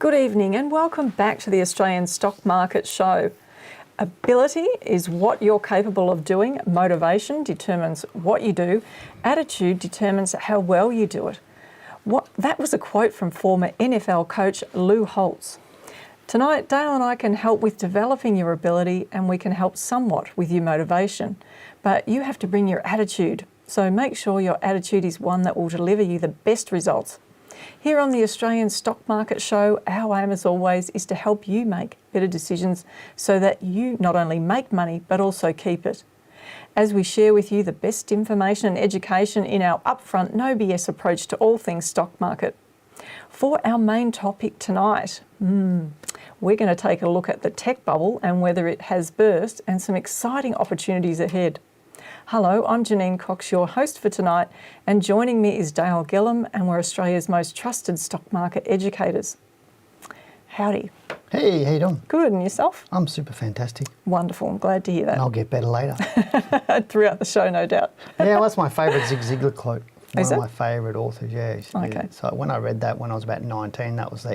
Good evening and welcome back to the Australian Stock Market Show. Ability is what you're capable of doing. Motivation determines what you do. Attitude determines how well you do it. That was a quote from former NFL coach Lou Holtz. Tonight, Dale and I can help with developing your ability and we can help somewhat with your motivation. But you have to bring your attitude. So make sure your attitude is one that will deliver you the best results. Here on the Australian Stock Market Show, our aim as always is to help you make better decisions so that you not only make money but also keep it. As we share with you the best information and education in our upfront, no BS approach to all things stock market. For our main topic tonight, we're going to take a look at the tech bubble and whether it has burst and some exciting opportunities ahead. Hello, I'm Janine Cox, your host for tonight, and joining me is Dale Gillham, and we're Australia's most trusted stock market educators. Howdy. Hey, how you doing? Good, and yourself? I'm super fantastic. Wonderful, I'm glad to hear that. And I'll get better later. Throughout the show, no doubt. Yeah, well, that's my favourite Zig Ziglar quote. Is One it? of my favourite authors, yeah. Okay. So when I read that when I was about 19, that was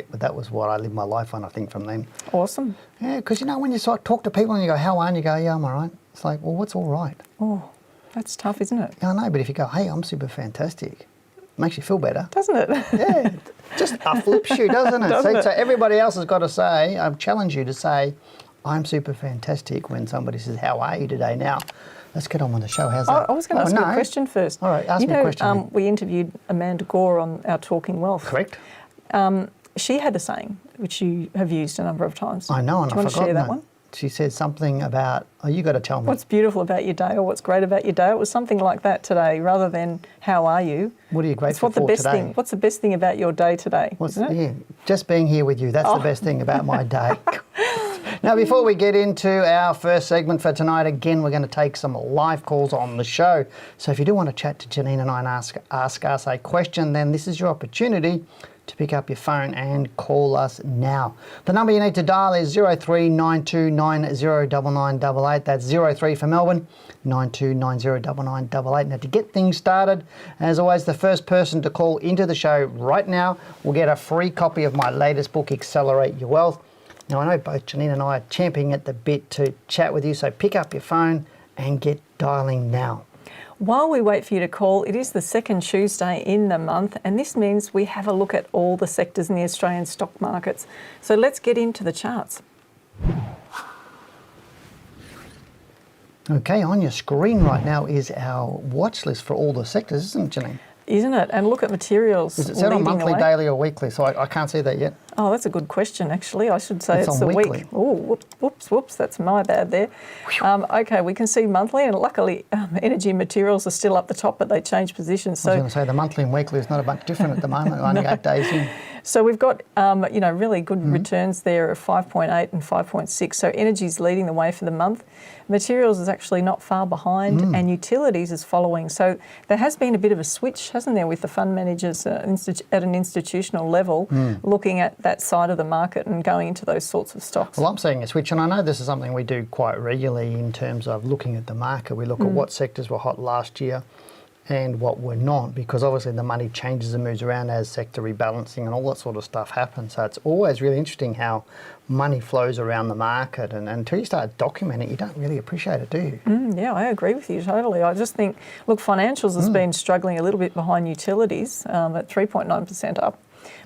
what I lived my life on, I think, from then. Awesome. Yeah, because you know, when you sort of talk to people and you go, how are you? You go, yeah, I'm all right. It's like, well, what's all right? Oh, that's tough, isn't it? I know, but if you go, hey, I'm super fantastic, it makes you feel better. Doesn't it? Yeah, just uplifts you, doesn't it? Doesn't it? So everybody else has got to say, I challenge you to say, I'm super fantastic when somebody says, how are you today? Now, let's get on with the show. How's that? I was going to ask you a question first. All right, ask me a question. then. We interviewed Amanda Gore on our Talking Wealth. Correct. She had a saying, which you have used a number of times. I know, and Do you I want to forgot share that one? She said something about, oh, you got to tell me. What's beautiful about your day or what's great about your day? It was something like that today, rather than how are you? What are you grateful It's what for the best today? thing. What's the best thing about your day today? Yeah, just being here with you. That's the best thing about my day. Now, before we get into our first segment for tonight, again, we're going to take some live calls on the show. So if you do want to chat to Janine and I and ask us a question, then this is your opportunity to pick up your phone and call us now. The number you need to dial is 0392909988. That's 03 for Melbourne, 92909988. Now, to get things started, as always, the first person to call into the show right now will get a free copy of my latest book, Accelerate Your Wealth. Now, I know both Janine and I are champing at the bit to chat with you, so pick up your phone and get dialing now. While we wait for you to call, it is the second Tuesday in the month, and this means we have a look at all the sectors in the Australian stock markets. So let's get into the charts. Okay, on your screen right now is our watch list for all the sectors, isn't it, Janine? Isn't it? And look at materials. Is it set on monthly, daily or weekly? So I can't see that yet. Oh, that's a good question, actually. I should say It's it's on a weekly. week. Oh, whoops, that's my bad there. Okay, we can see monthly, and luckily energy and materials are still up the top, but they change positions. I was So, going to say the monthly and weekly is not a bunch different at the moment. Only 8 days in. so we've got, really good returns there of 5.8 and 5.6. So energy's leading the way for the month. Materials is actually not far behind, and utilities is following. So there has been a bit of a switch, hasn't there, with the fund managers at an institutional level looking at that side of the market and going into those sorts of stocks. Well, I'm seeing a switch, and I know this is something we do quite regularly in terms of looking at the market. We look at what sectors were hot last year and what were not, because obviously the money changes and moves around as sector rebalancing and all that sort of stuff happens. So it's always really interesting how money flows around the market, and until you start documenting it, you don't really appreciate it, do you? Yeah, I agree with you totally. I just think, look, financials has been struggling a little bit behind utilities at 3.9% up.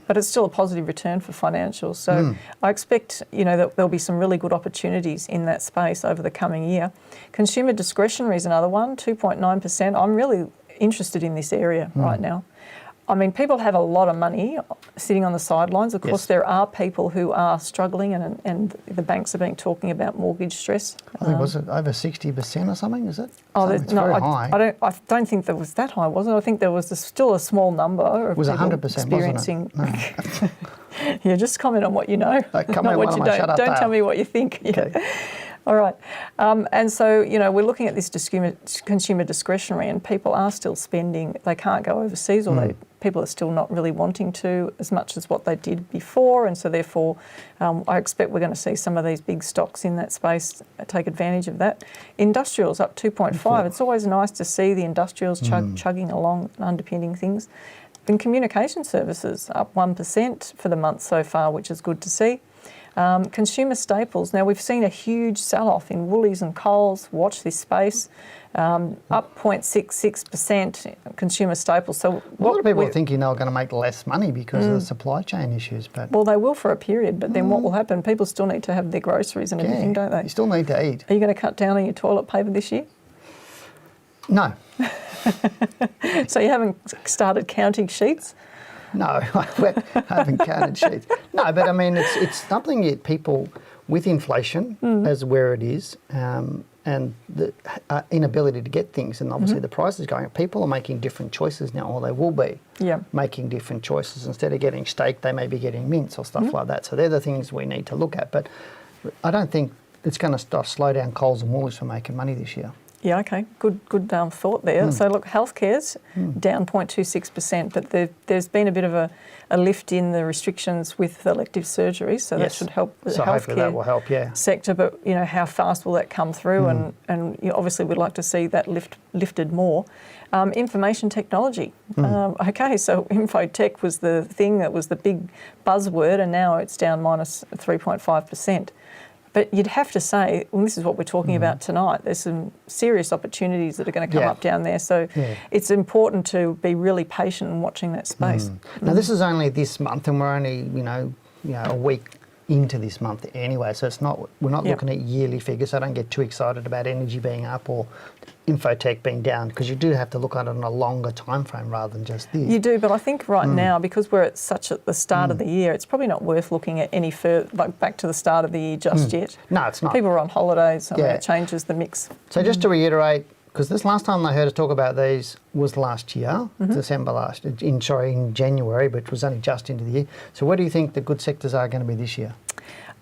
But it's still a positive return for financials. So I expect, that there'll be some really good opportunities in that space over the coming year. Consumer discretionary is another one, 2.9%. I'm really interested in this area right now. I mean, people have a lot of money sitting on the sidelines. Of course, there are people who are struggling, and the banks have been talking about mortgage stress. I think, was it over 60% or something, is it? It's very high. I don't think that was that high, was it? I think there was still a small number of It was people 100%, experiencing. wasn't it? No. Yeah, just comment on what you know, Comment not what you don't. shut up, Don't Dale. tell me what you think. Okay. All right. And so, we're looking at this consumer discretionary, and people are still spending. They can't go overseas, or people are still not really wanting to as much as what they did before. And so, therefore, I expect we're going to see some of these big stocks in that space take advantage of that. Industrials up 2.5. It's always nice to see the industrials chugging along and underpinning things. Then communication services up 1% for the month so far, which is good to see. Consumer staples. Now, we've seen a huge sell-off in Woolies and Coles. Watch this space. Up 0.66% consumer staples. So a lot of people are thinking they were going to make less money because of the supply chain issues. But well, they will for a period, but then what will happen? People still need to have their groceries and everything, don't they? You still need to eat. Are you going to cut down on your toilet paper this year? No. So you haven't started counting sheets? No, I haven't counted sheets. No, but I mean, it's something that people, with inflation as where it is, and the inability to get things, and obviously the price is going up, people are making different choices now, or they will be making different choices. Instead of getting steak, they may be getting mince or stuff like that. So they're the things we need to look at. But I don't think it's going to slow down Coles and Woolies from making money this year. Yeah, okay, good thought there. So look, healthcare's down 0.26%, but there's been a bit of a lift in the restrictions with elective surgery, so that should help the hopefully that will help, sector. But you know, how fast will that come through? And you know, obviously we'd like to see that lifted more. Information technology. Okay, so infotech was the thing that was the big buzzword, and now it's down minus 3.5%. But you'd have to say, well, this is what we're talking about tonight, there's some serious opportunities that are going to come up down there. So it's important to be really patient in watching that space. Now, this is only this month, and we're only, you know, a week into this month anyway. So we're not looking at yearly figures. So don't get too excited about energy being up or infotech being down, because you do have to look at it on a longer time frame rather than just this. You do, but I think right now, because we're at the start of the year, it's probably not worth looking at any further, like back to the start of the year just yet. No, it's not. People are on holidays, I mean, it changes the mix. So just to reiterate, because this last time I heard us talk about these was last year, in January, but it was only just into the year. So what do you think the good sectors are going to be this year?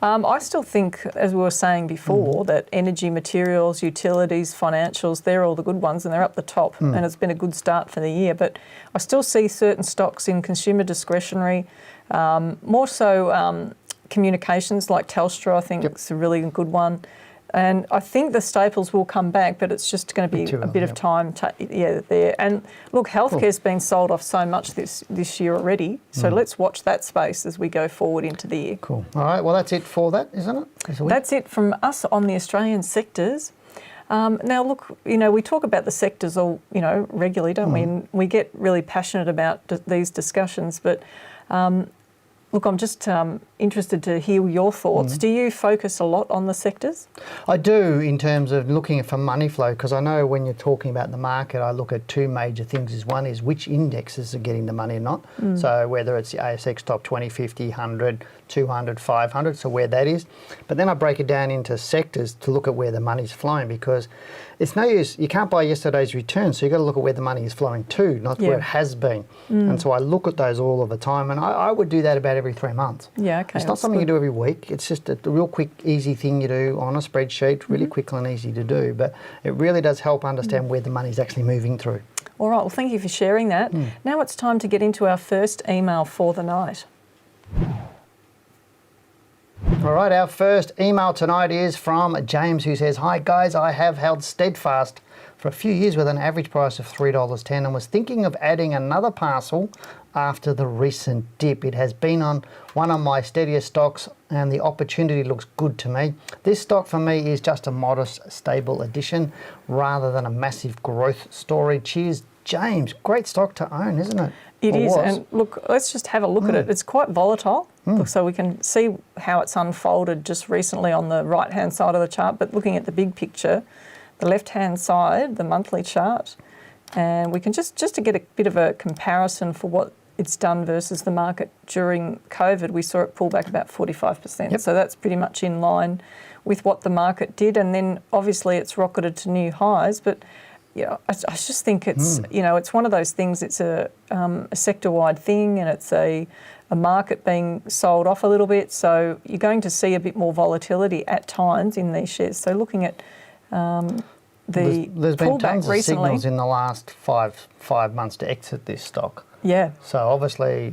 I still think, as we were saying before, that energy, materials, utilities, financials, they're all the good ones and they're up the top, and it's been a good start for the year. But I still see certain stocks in consumer discretionary, more so communications like Telstra, I think it's a really good one. And I think the staples will come back, but it's just going to be a bit of time there. And look, healthcare's been sold off so much this year already, so let's watch that space as we go forward into the year. Cool. All right, well, that's it for that, isn't it? That's it from us on the Australian sectors. Now, look, you know, we talk about the sectors all, you know, regularly, don't we? And we get really passionate about these discussions, but look, I'm just interested to hear your thoughts. Do you focus a lot on the sectors? I do, in terms of looking for money flow, because I know when you're talking about the market, I look at two major things. One is which indexes are getting the money or not. So whether it's the ASX top 20, 50, 100, 200, 500, so where that is. But then I break it down into sectors to look at where the money's flowing, because it's no use, you can't buy yesterday's return, so you've got to look at where the money is flowing to, not where it has been. And so I look at those all of the time, and I would do that about every 3 months. Yeah, okay. It's not something you do every week. It's just a real quick, easy thing you do on a spreadsheet, really quick and easy to do. But it really does help understand where the money's actually moving through. All right, well, thank you for sharing that. Now it's time to get into our first email for the night. All right, our first email tonight is from James, who says, "Hi guys, I have held steadfast for a few years with an average price of $3.10 and was thinking of adding another parcel after the recent dip. It has been on one of my steadiest stocks and the opportunity looks good to me. This stock for me is just a modest, stable addition rather than a massive growth story. Cheers, James." Great stock to own, isn't it? It is, and look, let's just have a look at it. It's quite volatile, so we can see how it's unfolded just recently on the right-hand side of the chart, but looking at the big picture, the left-hand side, the monthly chart, and we can just to get a bit of a comparison for what it's done versus the market during COVID, we saw it pull back about 45%. So that's pretty much in line with what the market did, and then obviously it's rocketed to new highs, but yeah, I just think it's, you know, it's one of those things, it's a sector-wide thing, and it's a market being sold off a little bit, so you're going to see a bit more volatility at times in these shares. So looking at There's been pullback tons of recently. signals in the last five months to exit this stock. Yeah. So obviously,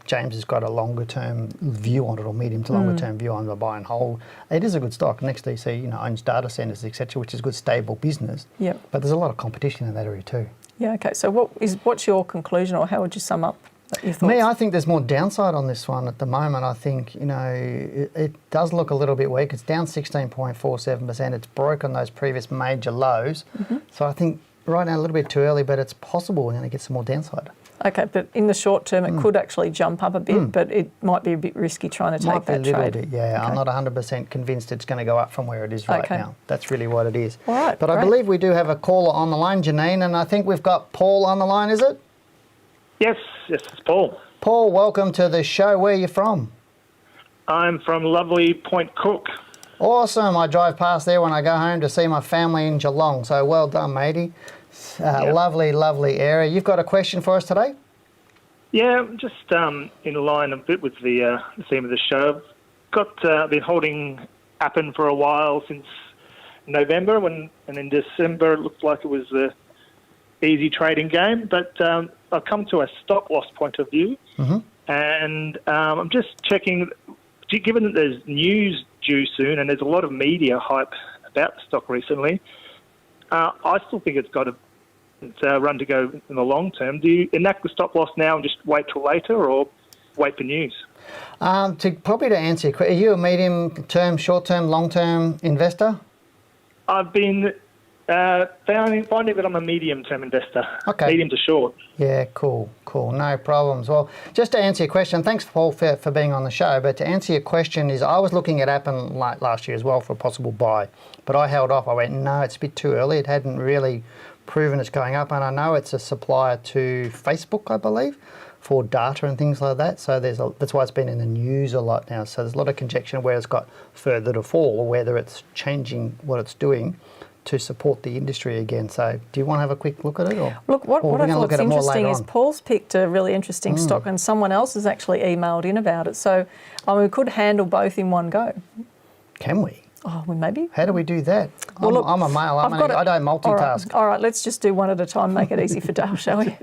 James has got a longer term view on it, or medium to longer term view on the buy and hold. It is a good stock. NextDC, owns data centers, etc., which is good, stable business. Yep. But there's a lot of competition in that area too. Yeah. Okay. So what's your conclusion, or how would you sum up your thoughts? Me, I think there's more downside on this one at the moment. I think, it does look a little bit weak. It's down 16.47%. It's broken those previous major lows. So I think right now a little bit too early, but it's possible we're going to get some more downside. Okay, but in the short term, it could actually jump up a bit, but it might be a bit risky trying to take that trade. Might be a little bit, yeah. Okay. I'm not 100% convinced it's going to go up from where it is right now. That's really what it is. All right, but I believe we do have a caller on the line, Janine, and I think we've got Paul on the line, is it? Yes, it's Paul. Paul, welcome to the show. Where are you from? I'm from lovely Point Cook. Awesome. I drive past there when I go home to see my family in Geelong. So well done, matey. Lovely, lovely area. You've got a question for us today? Yeah, just in line a bit with the theme of the show. Been holding Appen for a while, since November, and in December it looked like it was a easy trading game. But I've come to a stop loss point of view, and I'm just checking. Given that there's news due soon and there's a lot of media hype about the stock recently, I still think it's got a run to go in the long term. Do you enact the stop loss now and just wait till later, or wait for news? To answer your question, are you a medium-term, short-term, long-term investor? I've been finding that I'm a medium-term investor. Okay. Medium to short. Yeah, cool. No problems. Well, just to answer your question, thanks, Paul, for being on the show. But to answer your question is, I was looking at Appen last year as well for a possible buy, but I held off. I went, no, it's a bit too early. It hadn't really proven it's going up, and I know it's a supplier to Facebook, I believe, for data and things like that. So that's why it's been in the news a lot now. So there's a lot of conjecture where it's got further to fall, or whether it's changing what it's doing to support the industry again. So do you want to have a quick look at it? Or, look, what I thought was interesting is Paul's picked a really interesting stock, and someone else has actually emailed in about it. So we could handle both in one go. Can we? Oh, well, maybe. How do we do that? Well, look, I'm a male. I don't multitask. All right, let's just do one at a time, make it easy for Dale, shall we?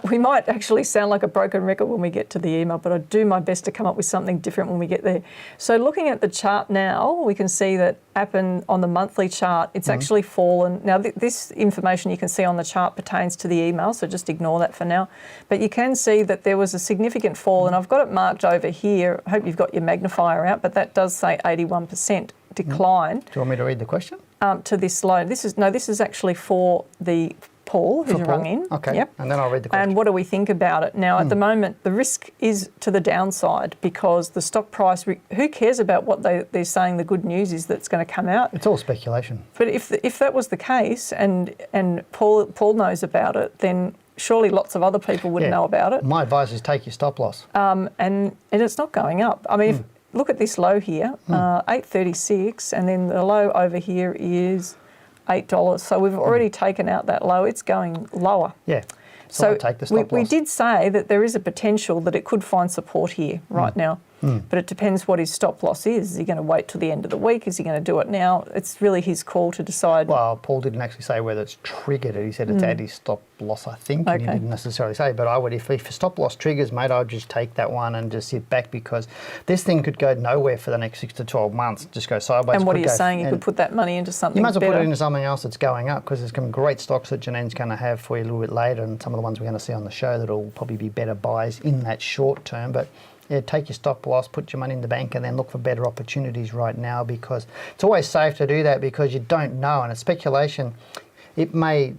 We might actually sound like a broken record when we get to the email, but I do my best to come up with something different when we get there. So looking at the chart now, we can see that Appen on the monthly chart, it's actually fallen. Now, this information you can see on the chart pertains to the email, so just ignore that for now. But you can see that there was a significant fall, and I've got it marked over here. I hope you've got your magnifier out, but that does say 81% decline. Do you want me to read the question? To this low. This is actually for the Paul, who's rung in. Okay, yep. And then I'll read the question. And what do we think about it? Now, at the moment, the risk is to the downside, because the stock price, who cares about what they're saying the good news is that's going to come out? It's all speculation. But if that was the case, and Paul knows about it, then surely lots of other people would know about it. My advice is take your stop loss. And it's not going up. I mean, look at this low here, 8.36, and then the low over here is $8. So we've already taken out that low. It's going lower. Yeah. So I'd take the stop we loss. did say that there is a potential that it could find support here right now. But it depends what his stop loss is. Is he going to wait till the end of the week? Is he going to do it now? It's really his call to decide. Well, Paul didn't actually say whether it's triggered it. He said it's at his stop loss, I think. And he didn't necessarily say. But I would, if a stop loss triggers, mate, I'd just take that one and just sit back, because this thing could go nowhere for the next 6 to 12 months. Just go sideways. And what are you saying? You could put that money into something You might as well better. put it into something else that's going up, because there's some great stocks that Janine's going to have for you a little bit later, and some of the ones we're going to see on the show that'll probably be better buys in that short term. But yeah, take your stop loss, put your money in the bank, and then look for better opportunities right now, because it's always safe to do that, because you don't know. And it's speculation. It may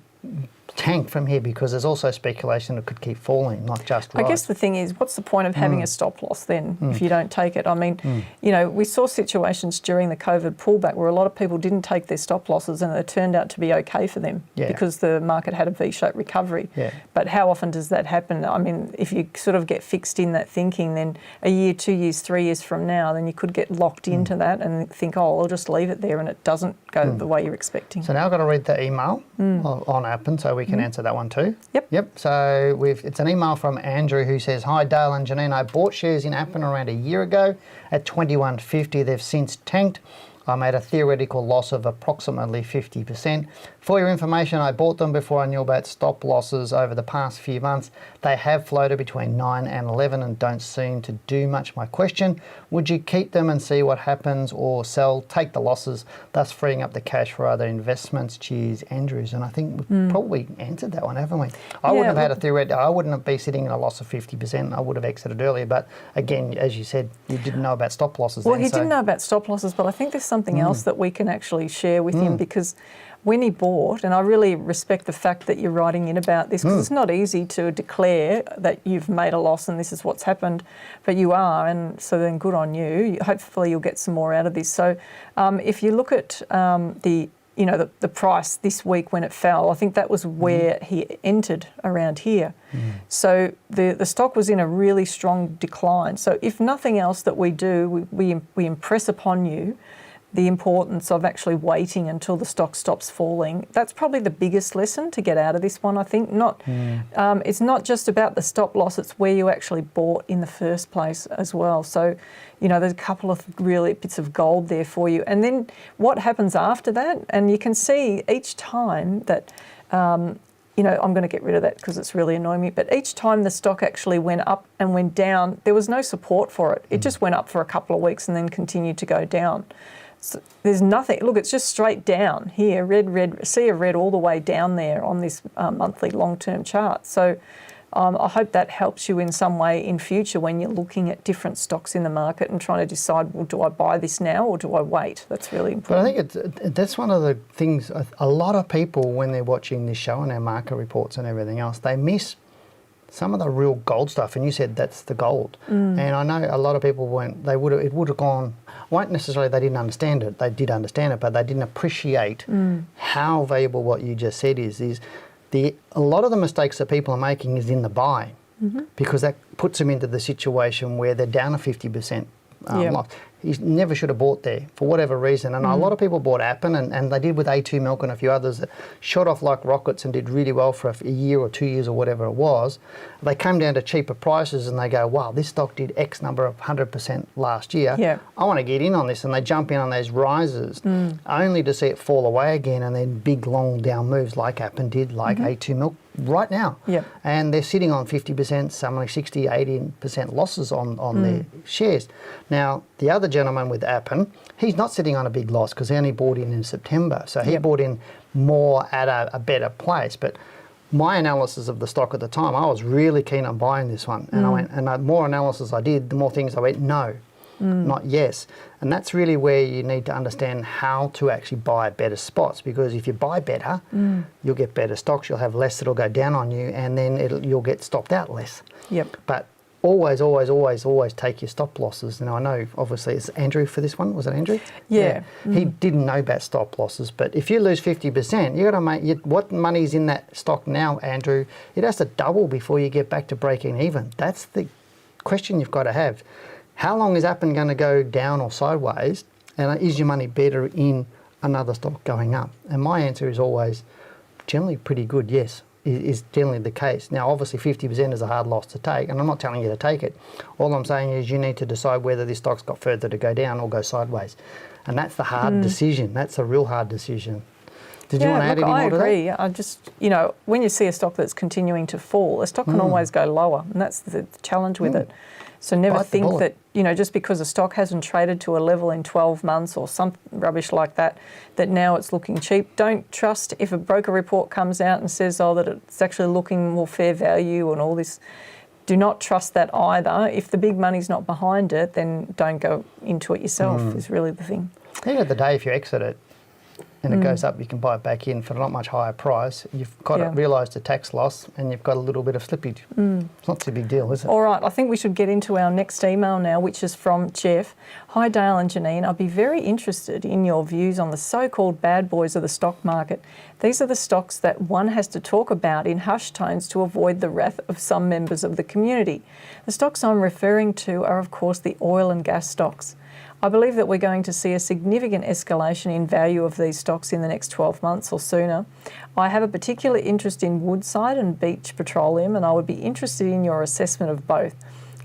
tank from here, because there's also speculation it could keep falling, not just rise. I guess the thing is, what's the point of having a stop loss then if you don't take it? I mean, we saw situations during the COVID pullback where a lot of people didn't take their stop losses, and it turned out to be okay for them because the market had a V-shaped recovery. Yeah. But how often does that happen? I mean, if you sort of get fixed in that thinking, then a year, 2 years, 3 years from now, then you could get locked into that and think, oh, I'll just leave it there, and it doesn't go the way you're expecting. So now I've got to read the email on Appen, so we can answer that one too. Yep. So it's an email from Andrew, who says, "Hi Dale and Janine, I bought shares in Appen around a year ago at $21.50. They've since tanked. I made a theoretical loss of approximately 50%. For your information, I bought them before I knew about stop losses over the past few months. They have floated between 9 and 11 and don't seem to do much. My question, would you keep them and see what happens, or sell, take the losses, thus freeing up the cash for other investments? Cheers, Andrews. And I think we've probably answered that one, haven't we? I wouldn't have had a theoretical, I wouldn't have been sitting in a loss of 50%. I would have exited earlier. But again, as you said, you didn't know about stop losses. Well, he didn't know about stop losses, but I think there's something else that we can actually share with him, because when he bought, and I really respect the fact that you're writing in about this, because it's not easy to declare that you've made a loss and this is what's happened, but you are, and so then good on you. Hopefully you'll get some more out of this. So if you look at the price this week when it fell, I think that was where he entered, around here. So the stock was in a really strong decline. So if nothing else that we do, we impress upon you the importance of actually waiting until the stock stops falling. That's probably the biggest lesson to get out of this one, I think. It's not just about the stop loss, it's where you actually bought in the first place as well. So, there's a couple of really bits of gold there for you. And then what happens after that, and you can see each time that, I'm going to get rid of that because it's really annoying me, but each time the stock actually went up and went down, there was no support for it. It just went up for a couple of weeks and then continued to go down. So there's nothing. Look, it's just straight down here, red, sea of red all the way down there on this monthly long-term chart. So I hope that helps you in some way in future when you're looking at different stocks in the market and trying to decide, well, do I buy this now or do I wait? That's really important. But I think that's one of the things, a lot of people, when they're watching this show and our market reports and everything else, they miss some of the real gold stuff. And you said that's the gold. And I know a lot of people it would have gone, won't necessarily, they didn't understand it. They did understand it, but they didn't appreciate how valuable what you just said is a lot of the mistakes that people are making is in the buy, because that puts them into the situation where they're down a 50% loss. You never should have bought there for whatever reason. And a lot of people bought Appen, and they did with A2 Milk and a few others that shot off like rockets and did really well for a year or 2 years or whatever it was. They came down to cheaper prices and they go, wow, this stock did X number of 100% last year. Yeah. I want to get in on this. And they jump in on those rises only to see it fall away again, and then big long down moves like Appen did, like A2 Milk right now. Yep. And they're sitting on 50%, some like 60, 80% losses on their shares. Now, the other gentleman with Appen, he's not sitting on a big loss because he only bought in September. So he bought in more at a better place. But my analysis of the stock at the time, I was really keen on buying this one. And I went, and the more analysis I did, the more things I went, no, not yes. And that's really where you need to understand how to actually buy better spots, because if you buy better, you'll get better stocks, you'll have less that'll go down on you, and then you'll get stopped out less. But always take your stop losses. Now, I know, obviously, it's Andrew for this one. Was it Andrew? Yeah. He didn't know about stop losses, but if you lose 50%, you got to make what money's in that stock now, Andrew. It has to double before you get back to breaking even. That's the question you've got to have. How long is Appen going to go down or sideways, and is your money better in another stock going up? And my answer is always generally pretty good, yes. Is generally the case. Now, obviously, 50% is a hard loss to take, and I'm not telling you to take it. All I'm saying is you need to decide whether this stock's got further to go down or go sideways. And that's the hard decision. That's a real hard decision. Did you want to add any more to that? I agree. I just, when you see a stock that's continuing to fall, a stock can always go lower, and that's the challenge with it. So never think that, just because a stock hasn't traded to a level in 12 months or some rubbish like that, that now it's looking cheap. Don't trust if a broker report comes out and says, that it's actually looking more fair value and all this. Do not trust that either. If the big money's not behind it, then don't go into it yourself is really the thing. At the end of the day, if you exit it and it goes up, you can buy it back in for a not much higher price. You've got to realise the tax loss, and you've got a little bit of slippage. It's not too big deal, is it? All right, I think we should get into our next email now, which is from Jeff. Hi, Dale and Janine. I'd be very interested in your views on the so-called bad boys of the stock market. These are the stocks that one has to talk about in hushed tones to avoid the wrath of some members of the community. The stocks I'm referring to are, of course, the oil and gas stocks. I believe that we're going to see a significant escalation in value of these stocks in the next 12 months or sooner. I have a particular interest in Woodside and Beach Petroleum, and I would be interested in your assessment of both.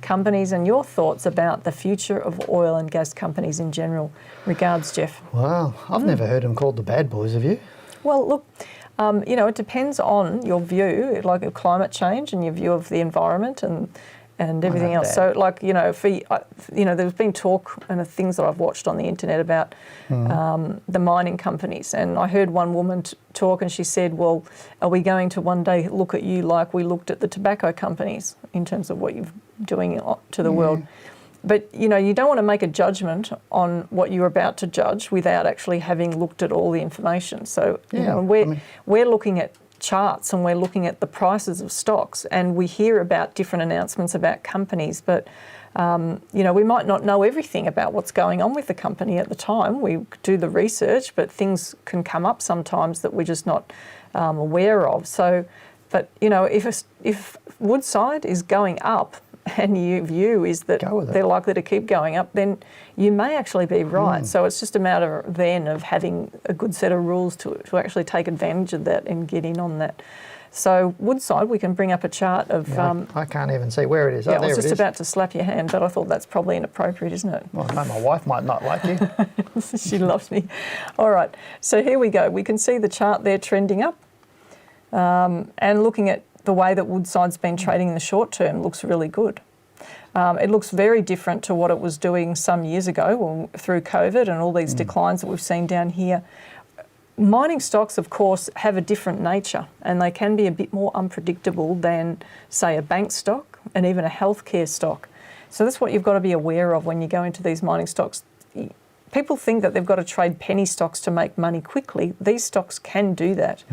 companies and your thoughts about the future of oil and gas companies in general. Regards, Jeff. Wow, I've never heard them called the bad boys, have you? Well, look, it depends on your view, like of climate change and your view of the environment and everything else. So, there's been talk and the things that I've watched on the internet about the mining companies. And I heard one woman talk and she said, well, are we going to one day look at you like we looked at the tobacco companies in terms of what you're doing to the world? But, you don't want to make a judgment on what you're about to judge without actually having looked at all the information. So, we're looking at charts and we're looking at the prices of stocks and we hear about different announcements about companies, but we might not know everything about what's going on with the company at the time. We do the research, but things can come up sometimes that we're just not aware of. So, but if Woodside is going up and your view is that they're likely to keep going up, then you may actually be right. So it's just a matter then of having a good set of rules to actually take advantage of that and get in on that. So Woodside, we can bring up a chart of... I can't even see where it is. Yeah, I was just about to slap your hand, but I thought that's probably inappropriate, isn't it? Well, no, my wife might not like you. She loves me. All right, so here we go. We can see the chart there trending up and looking at the way that Woodside's been trading in the short term looks really good. It looks very different to what it was doing some years ago through COVID and all these declines that we've seen down here. Mining stocks, of course, have a different nature and they can be a bit more unpredictable than, say, a bank stock and even a healthcare stock. So that's what you've got to be aware of when you go into these mining stocks. People think that they've got to trade penny stocks to make money quickly. These stocks can do that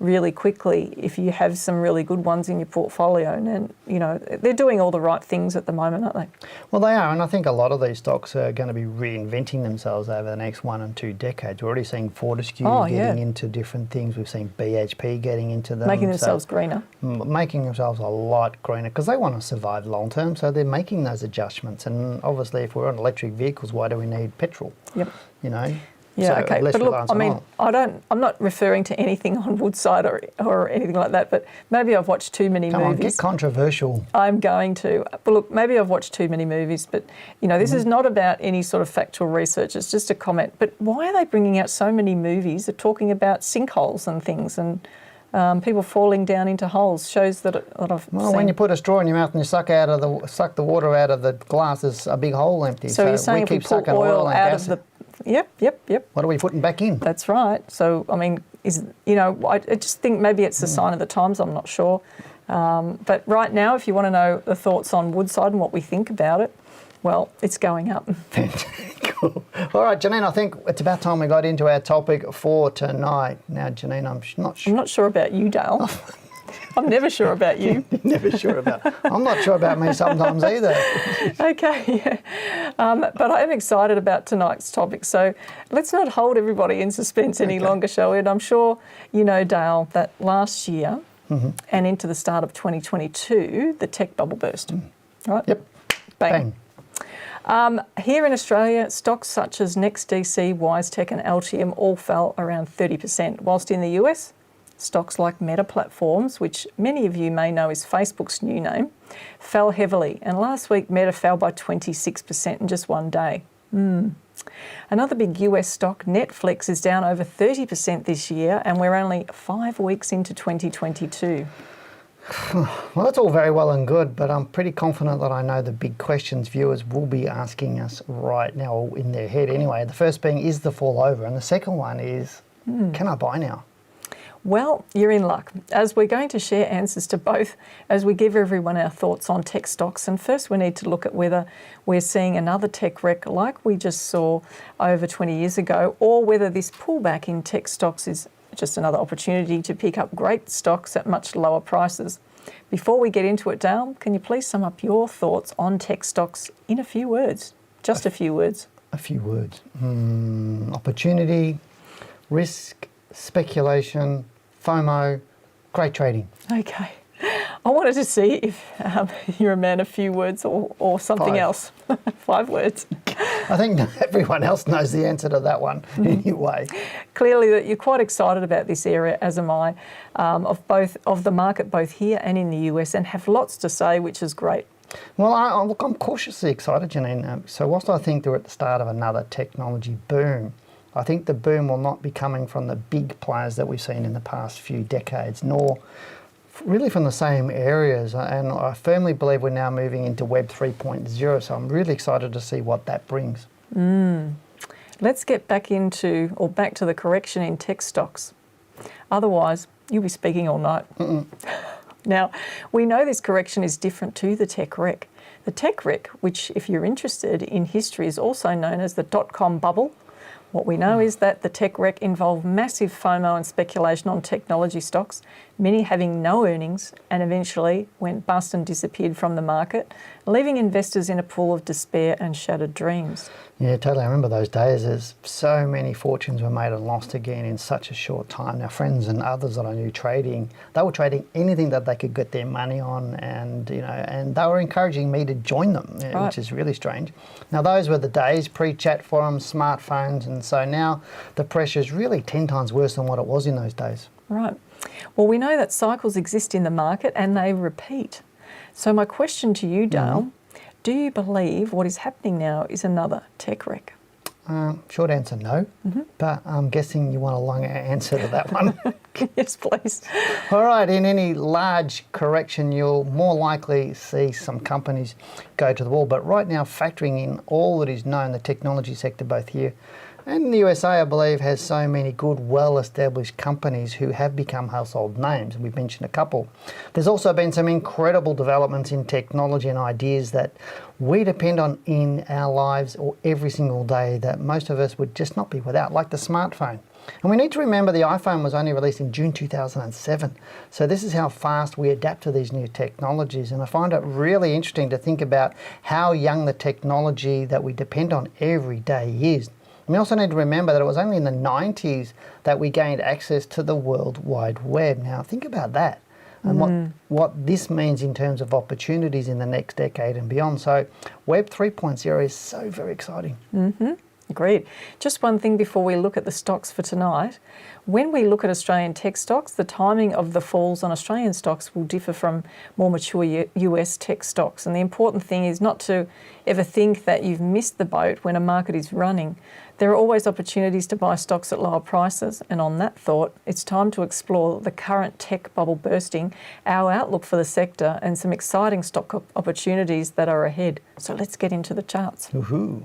really quickly if you have some really good ones in your portfolio. And, they're doing all the right things at the moment, aren't they? Well, they are. And I think a lot of these stocks are going to be reinventing themselves over the next 1 and 2 decades. We're already seeing Fortescue getting into different things. We've seen BHP getting into them. Making themselves greener. Making themselves a lot greener because they want to survive long term. So they're making those adjustments. And obviously, if we're on electric vehicles, why do we need petrol? Yep. Yeah, so okay. But look, I'm not referring to anything on Woodside or anything like that, but maybe I've watched too many movies. Come on, get controversial. I'm going to. But look, maybe I've watched too many movies, but, this is not about any sort of factual research. It's just a comment. But why are they bringing out so many movies that are talking about sinkholes and things and people falling down into holes? Shows that I've seen. When you put a straw in your mouth and you suck the water out of the glass, there's a big hole empty. So you're saying if we pull oil out of the... Yep. What are we putting back in? That's right. So, I just think maybe it's a sign of the times, I'm not sure. But right now, if you want to know the thoughts on Woodside and what we think about it, well, it's going up. Cool. All right, Janine, I think it's about time we got into our topic for tonight. Now, Janine, I'm not sure. I'm not sure about you, Dale. I'm never sure about you. Never sure about. I'm not sure about me sometimes either. Okay, but I'm excited about tonight's topic. So let's not hold everybody in suspense any longer, shall we? And I'm sure you know, Dale, that last year and into the start of 2022, the tech bubble burst. Right? Yep. Bang. Here in Australia, stocks such as NextDC, WiseTech and Altium all fell around 30%, whilst in the US, stocks like Meta Platforms, which many of you may know is Facebook's new name, fell heavily. And last week, Meta fell by 26% in just one day. Another big US stock, Netflix, is down over 30% this year, and we're only 5 weeks into 2022. Well, that's all very well and good, but I'm pretty confident that I know the big questions viewers will be asking us right now, or in their head anyway. The first being, is the fall over? And the second one is, can I buy now? Well, you're in luck, as we're going to share answers to both as we give everyone our thoughts on tech stocks. And first we need to look at whether we're seeing another tech wreck like we just saw over 20 years ago, or whether this pullback in tech stocks is just another opportunity to pick up great stocks at much lower prices. Before we get into it, Dale, can you please sum up your thoughts on tech stocks in a few words? Just a few words. A few words. Opportunity, risk, speculation, FOMO, great trading. Okay. I wanted to see if you're a man of few words or something else. 5 words. I think everyone else knows the answer to that one anyway. Clearly that you're quite excited about this area, as am I, of the market both here and in the US, and have lots to say, which is great. Well, I'm cautiously excited, Janine. So whilst I think they're at the start of another technology boom, I think the boom will not be coming from the big players that we've seen in the past few decades, nor really from the same areas. And I firmly believe we're now moving into Web 3.0, so I'm really excited to see what that brings. Let's get back to the correction in tech stocks. Otherwise, you'll be speaking all night. Now, we know this correction is different to the tech wreck. The tech wreck, which if you're interested in history is also known as the dot-com bubble. What we know is that the tech wreck involved massive FOMO and speculation on technology stocks, many having no earnings, and eventually went bust and disappeared from the market, leaving investors in a pool of despair and shattered dreams. Yeah, totally. I remember those days. There's so many fortunes were made and lost again in such a short time. Now, friends and others that I knew trading, they were trading anything that they could get their money on, and they were encouraging me to join them, Right. which is really strange. Now, those were the days pre-chat forums, smartphones, and so now the pressure is really 10 times worse than what it was in those days. Right. Well, we know that cycles exist in the market and they repeat. So my question to you, Dale, do you believe what is happening now is another tech wreck? Short answer, no. But I'm guessing you want a longer answer to that one. Yes, please. All right, in any large correction, you'll more likely see some companies go to the wall. But right now, factoring in all that is known, the technology sector, both here and the USA, I believe, has so many good, well-established companies who have become household names. We've mentioned a couple. There's also been some incredible developments in technology and ideas that we depend on in our lives or every single day that most of us would just not be without, like the smartphone. And we need to remember the iPhone was only released in June 2007. So this is how fast we adapt to these new technologies. And I find it really interesting to think about how young the technology that we depend on every day is. We also need to remember that it was only in the 90s that we gained access to the World Wide Web. Now, think about that and what this means in terms of opportunities in the next decade and beyond. So Web 3.0 is so very exciting. Agreed. Just one thing before we look at the stocks for tonight. When we look at Australian tech stocks, the timing of the falls on Australian stocks will differ from more mature US tech stocks. And the important thing is not to ever think that you've missed the boat when a market is running. There are always opportunities to buy stocks at lower prices. And on that thought, it's time to explore the current tech bubble bursting, our outlook for the sector, and some exciting stock opportunities that are ahead. So let's get into the charts. Woohoo.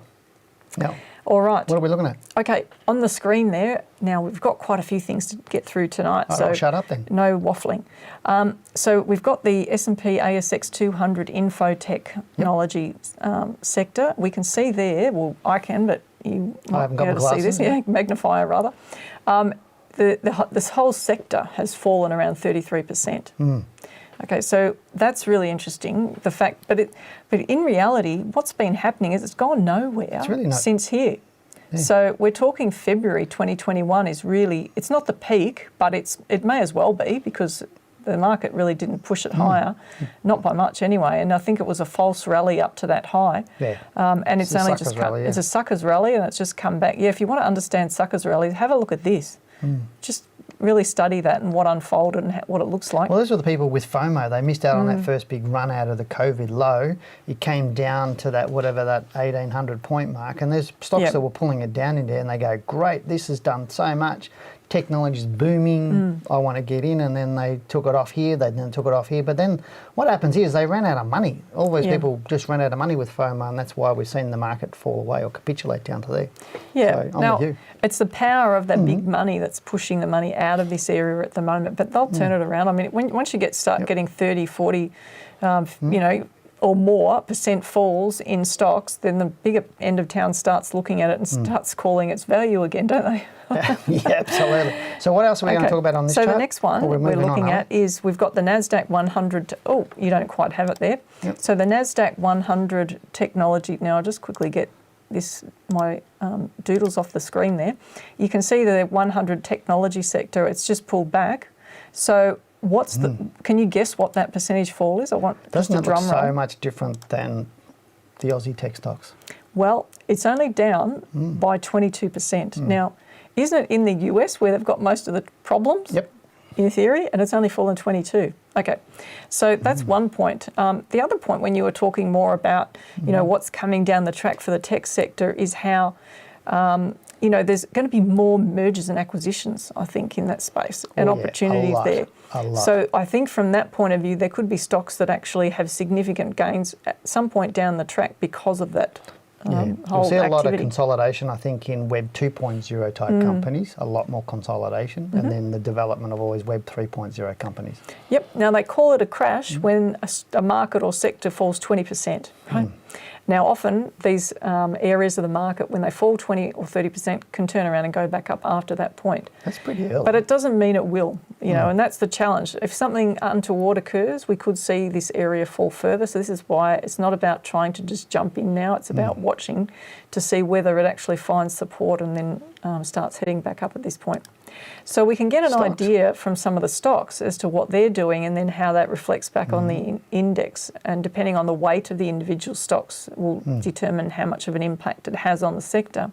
Now, All right. what are we looking at? Okay, on the screen there, now we've got quite a few things to get through tonight. All right, I'll shut up then. No waffling. So we've got the S&P ASX 200 info technology sector. We can see there, well, I can, but you might haven't be got able my to see this. glasses, Yeah, magnifier rather. This whole sector has fallen around 33%. Okay, so that's really interesting. The fact, but in reality, what's been happening is it's gone nowhere since here. Yeah. So we're talking February 2021 is really, it's not the peak, but it may as well be because the market really didn't push it higher, not by much anyway. And I think it was a false rally up to that high. Yeah. And it's only just rally, it's a suckers rally, and it's just come back. Yeah, if you want to understand suckers rallies, have a look at this. Just really study that and what unfolded and what it looks like. Well, those were the people with FOMO. They missed out on that first big run out of the COVID low. It came down to that 1,800 point mark, and there's stocks that were pulling it down in there, and they go, great, this has done so much. Technology's booming, I want to get in, and then they took it off here, they then took it off here. But then what happens is they ran out of money. All those people just ran out of money with FOMO, and that's why we've seen the market fall away or capitulate down to there. Yeah, so now with you. It's the power of that big money that's pushing the money out of this area at the moment, but they'll turn it around. I mean, once you start getting 30, 40, or more % falls in stocks, then the bigger end of town starts looking at it and starts calling its value again, don't they? Yeah, absolutely. So what else are we going to talk about on this chart? So the next one we're looking at is we've got the NASDAQ 100. Oh, you don't quite have it there. Yep. So the NASDAQ 100 technology. Now I'll just quickly get my doodles off the screen there. You can see the 100 technology sector, it's just pulled back. So what's can you guess what that percentage fall is? I want Doesn't just a it look drum roll. so much different than the Aussie tech stocks? Well, it's only down by 22%. Now, isn't it in the US where they've got most of the problems? Yep. in theory, and it's only fallen 22. Okay, so that's one point. The other point, when you were talking more about, you know, what's coming down the track for the tech sector, is how, you know, there's going to be more mergers and acquisitions, I think, in that space, and opportunities there. A lot. So I think from that point of view, there could be stocks that actually have significant gains at some point down the track because of that. You'll see a lot of consolidation, I think, in Web 2.0 type companies, a lot more consolidation, and then the development of always Web 3.0 companies. Yep. Now, they call it a crash when a market or sector falls 20%, right? Now, often these areas of the market, when they fall 20 or 30%, can turn around and go back up after that point. That's pretty early. But it doesn't mean it will, you know, and that's the challenge. If something untoward occurs, we could see this area fall further. So this is why it's not about trying to just jump in now. It's about watching to see whether it actually finds support and then starts heading back up at this point. So we can get an idea from some of the stocks as to what they're doing, and then how that reflects back on the index. And depending on the weight of the individual stocks will determine how much of an impact it has on the sector.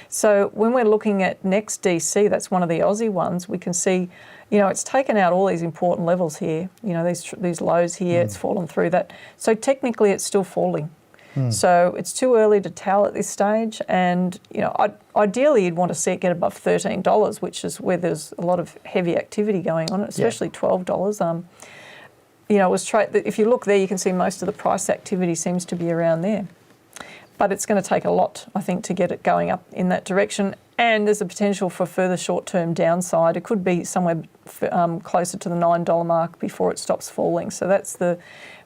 So when we're looking at NextDC, that's one of the Aussie ones, we can see, you know, it's taken out all these important levels here. You know, these lows here, it's fallen through that. So technically it's still falling. So it's too early to tell at this stage, and you know, ideally you'd want to see it get above $13, which is where there's a lot of heavy activity going on, especially $12. You know, if you look there, you can see most of the price activity seems to be around there. But it's going to take a lot, I think, to get it going up in that direction. And there's a potential for further short-term downside. It could be somewhere closer to the $9 mark before it stops falling. So that's the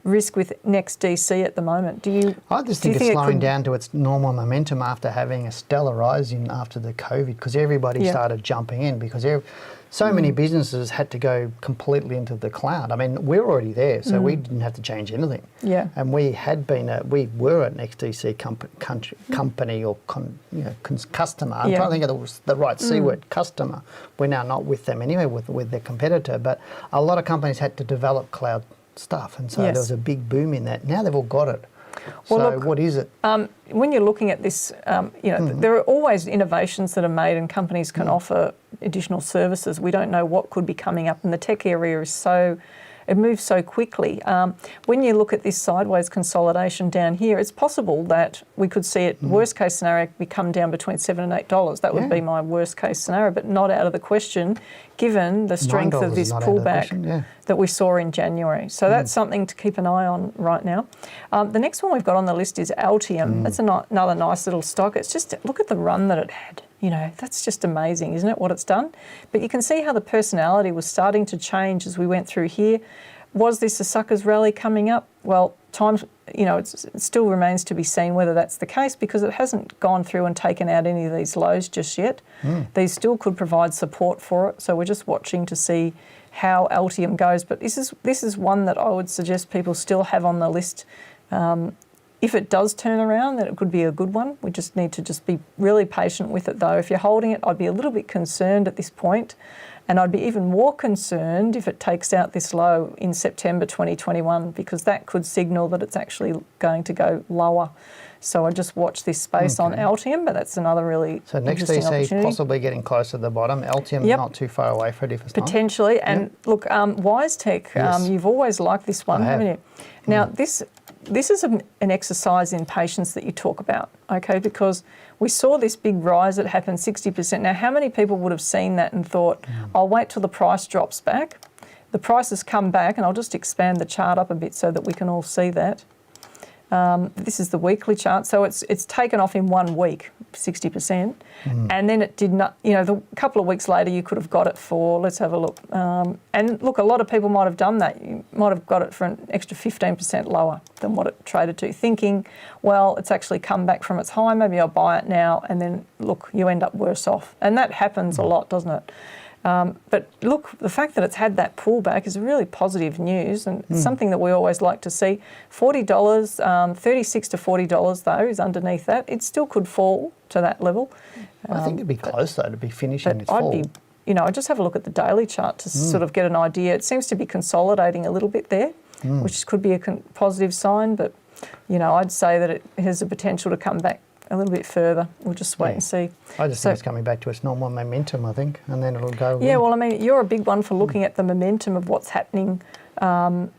risk with NextDC at the moment. I just think it's slowing down to its normal momentum after having a stellar rise after the COVID, because everybody started jumping in, because so many businesses had to go completely into the cloud. I mean, we're already there, so we didn't have to change anything. Yeah. And we were an XDC company or customer. I'm trying to think of the right C word, customer. We're now not with them anyway, with their competitor. But a lot of companies had to develop cloud stuff, and so there was a big boom in that. Now they've all got it. Well, so look, what is it? When you're looking at this, you know, there are always innovations that are made, and companies can offer additional services. We don't know what could be coming up, and the tech area is it moves so quickly. When you look at this sideways consolidation down here, it's possible that we could see it, worst case scenario, come down between $7 and $8. That would be my worst case scenario, but not out of the question given the strength of this pullback that we saw in January. So that's something to keep an eye on right now. The next one we've got on the list is Altium. That's another nice little stock. It's just, look at the run that it had. You know, that's just amazing, isn't it, what it's done? But you can see how the personality was starting to change as we went through here. Was this a suckers rally coming up? Well, you know, it still remains to be seen whether that's the case, because it hasn't gone through and taken out any of these lows just yet. These still could provide support for it. So we're just watching to see how Altium goes. But this is one that I would suggest people still have on the list. If it does turn around, then it could be a good one. We just need to be really patient with it, though. If you're holding it, I'd be a little bit concerned at this point, and I'd be even more concerned if it takes out this low in September 2021, because that could signal that it's actually going to go lower. So I just watch this space on Altium, but that's another really interesting opportunity. So NextDC possibly getting close to the bottom. Altium not too far away for a different time. Potentially. And look, WiseTech, you've always liked this one, haven't you? Now, this is an exercise in patience that you talk about, okay? Because we saw this big rise that happened 60%. Now, how many people would have seen that and thought, I'll wait till the price drops back? The price has come back, and I'll just expand the chart up a bit so that we can all see that. This is the weekly chart. So it's taken off in 1 week, 60%. And then it did not, you know, a couple of weeks later you could have got it for, let's have a look. And look, a lot of people might have done that. You might have got it for an extra 15% lower than what it traded to, thinking, well, it's actually come back from its high, maybe I'll buy it now. And then, look, you end up worse off. And that happens a lot, doesn't it? But look, the fact that it's had that pullback is really positive news, and it's something that we always like to see. $40, $36 to $40 though is underneath that. It still could fall to that level. I think it'd be close though to be finishing its fall. I just have a look at the daily chart to sort of get an idea. It seems to be consolidating a little bit there, which could be a positive sign, but you know, I'd say that it has the potential to come back a little bit further. We'll just wait and see. I just think it's coming back to its normal momentum, I think, and then it'll go. Yeah, well, I mean, you're a big one for looking at the momentum of what's happening. And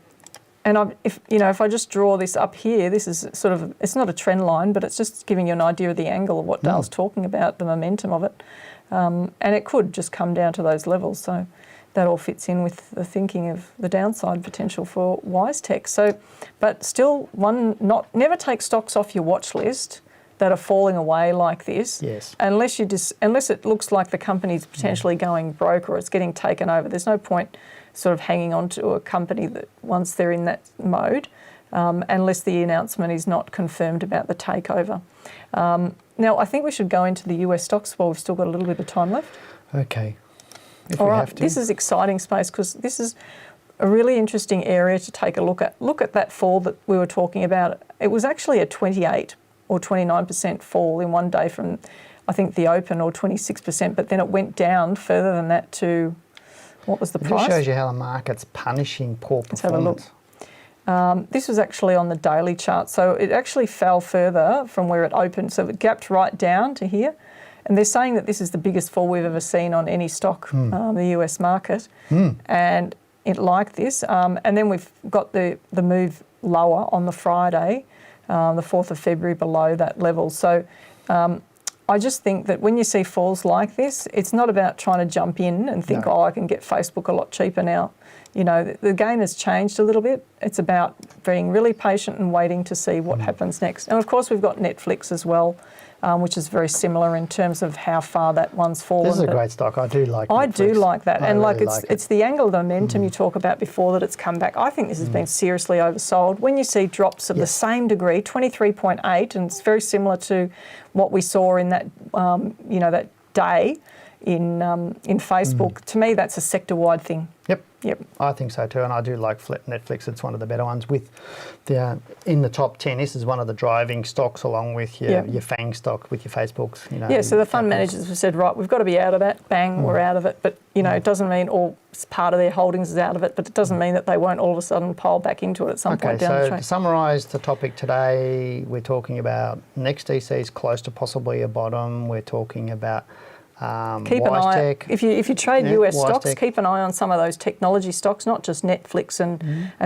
if I just draw this up here, this is sort of, it's not a trend line, but it's just giving you an idea of the angle of what Dale's talking about, the momentum of it. And it could just come down to those levels. So that all fits in with the thinking of the downside potential for WiseTech. So, but still, never take stocks off your watch list that are falling away like this. Yes. Unless it looks like the company's potentially going broke or it's getting taken over. There's no point sort of hanging on to a company that once they're in that mode, unless the announcement is not confirmed about the takeover. Now, I think we should go into the US stocks while we've still got a little bit of time left. Okay. All right, this is exciting space because this is a really interesting area to take a look at. Look at that fall that we were talking about. It was actually a 28 or 29% fall in one day from, I think, the open, or 26%, but then it went down further than that to, what was the price? This shows you how the market's punishing poor performance. Let's have a look. This was actually on the daily chart, so it actually fell further from where it opened. So it gapped right down to here. And they're saying that this is the biggest fall we've ever seen on any stock, the US market, and it like this. And then we've got the move lower on the Friday, the 4th of February, below that level. So I just think that when you see falls like this, it's not about trying to jump in and think, I can get Facebook a lot cheaper now. You know, the game has changed a little bit. It's about being really patient and waiting to see what happens next. And of course, we've got Netflix as well, which is very similar in terms of how far that one's fallen. This is a great stock. I do like Netflix. I do like that. I and really it's the angle of the momentum you talk about before that it's come back. I think this has been seriously oversold. When you see drops of the same degree, 23.8, and it's very similar to what we saw in that, that day in Facebook. To me, that's a sector-wide thing. Yep. I think so too, and I do like Netflix. It's one of the better ones. With the in the top 10, this is one of the driving stocks, along with your FANG stock, with your Facebooks. So the fund managers have said, right, we've got to be out of that. Bang, we're out of it. But it doesn't mean all part of their holdings is out of it. But it doesn't mean that they won't all of a sudden pile back into it at some point down the track. So to summarise the topic today, we're talking about next DC is close to possibly a bottom. We're talking about keep an eye. If you trade US stocks, WiseTech. keep an eye on some of those technology stocks, not just Netflix and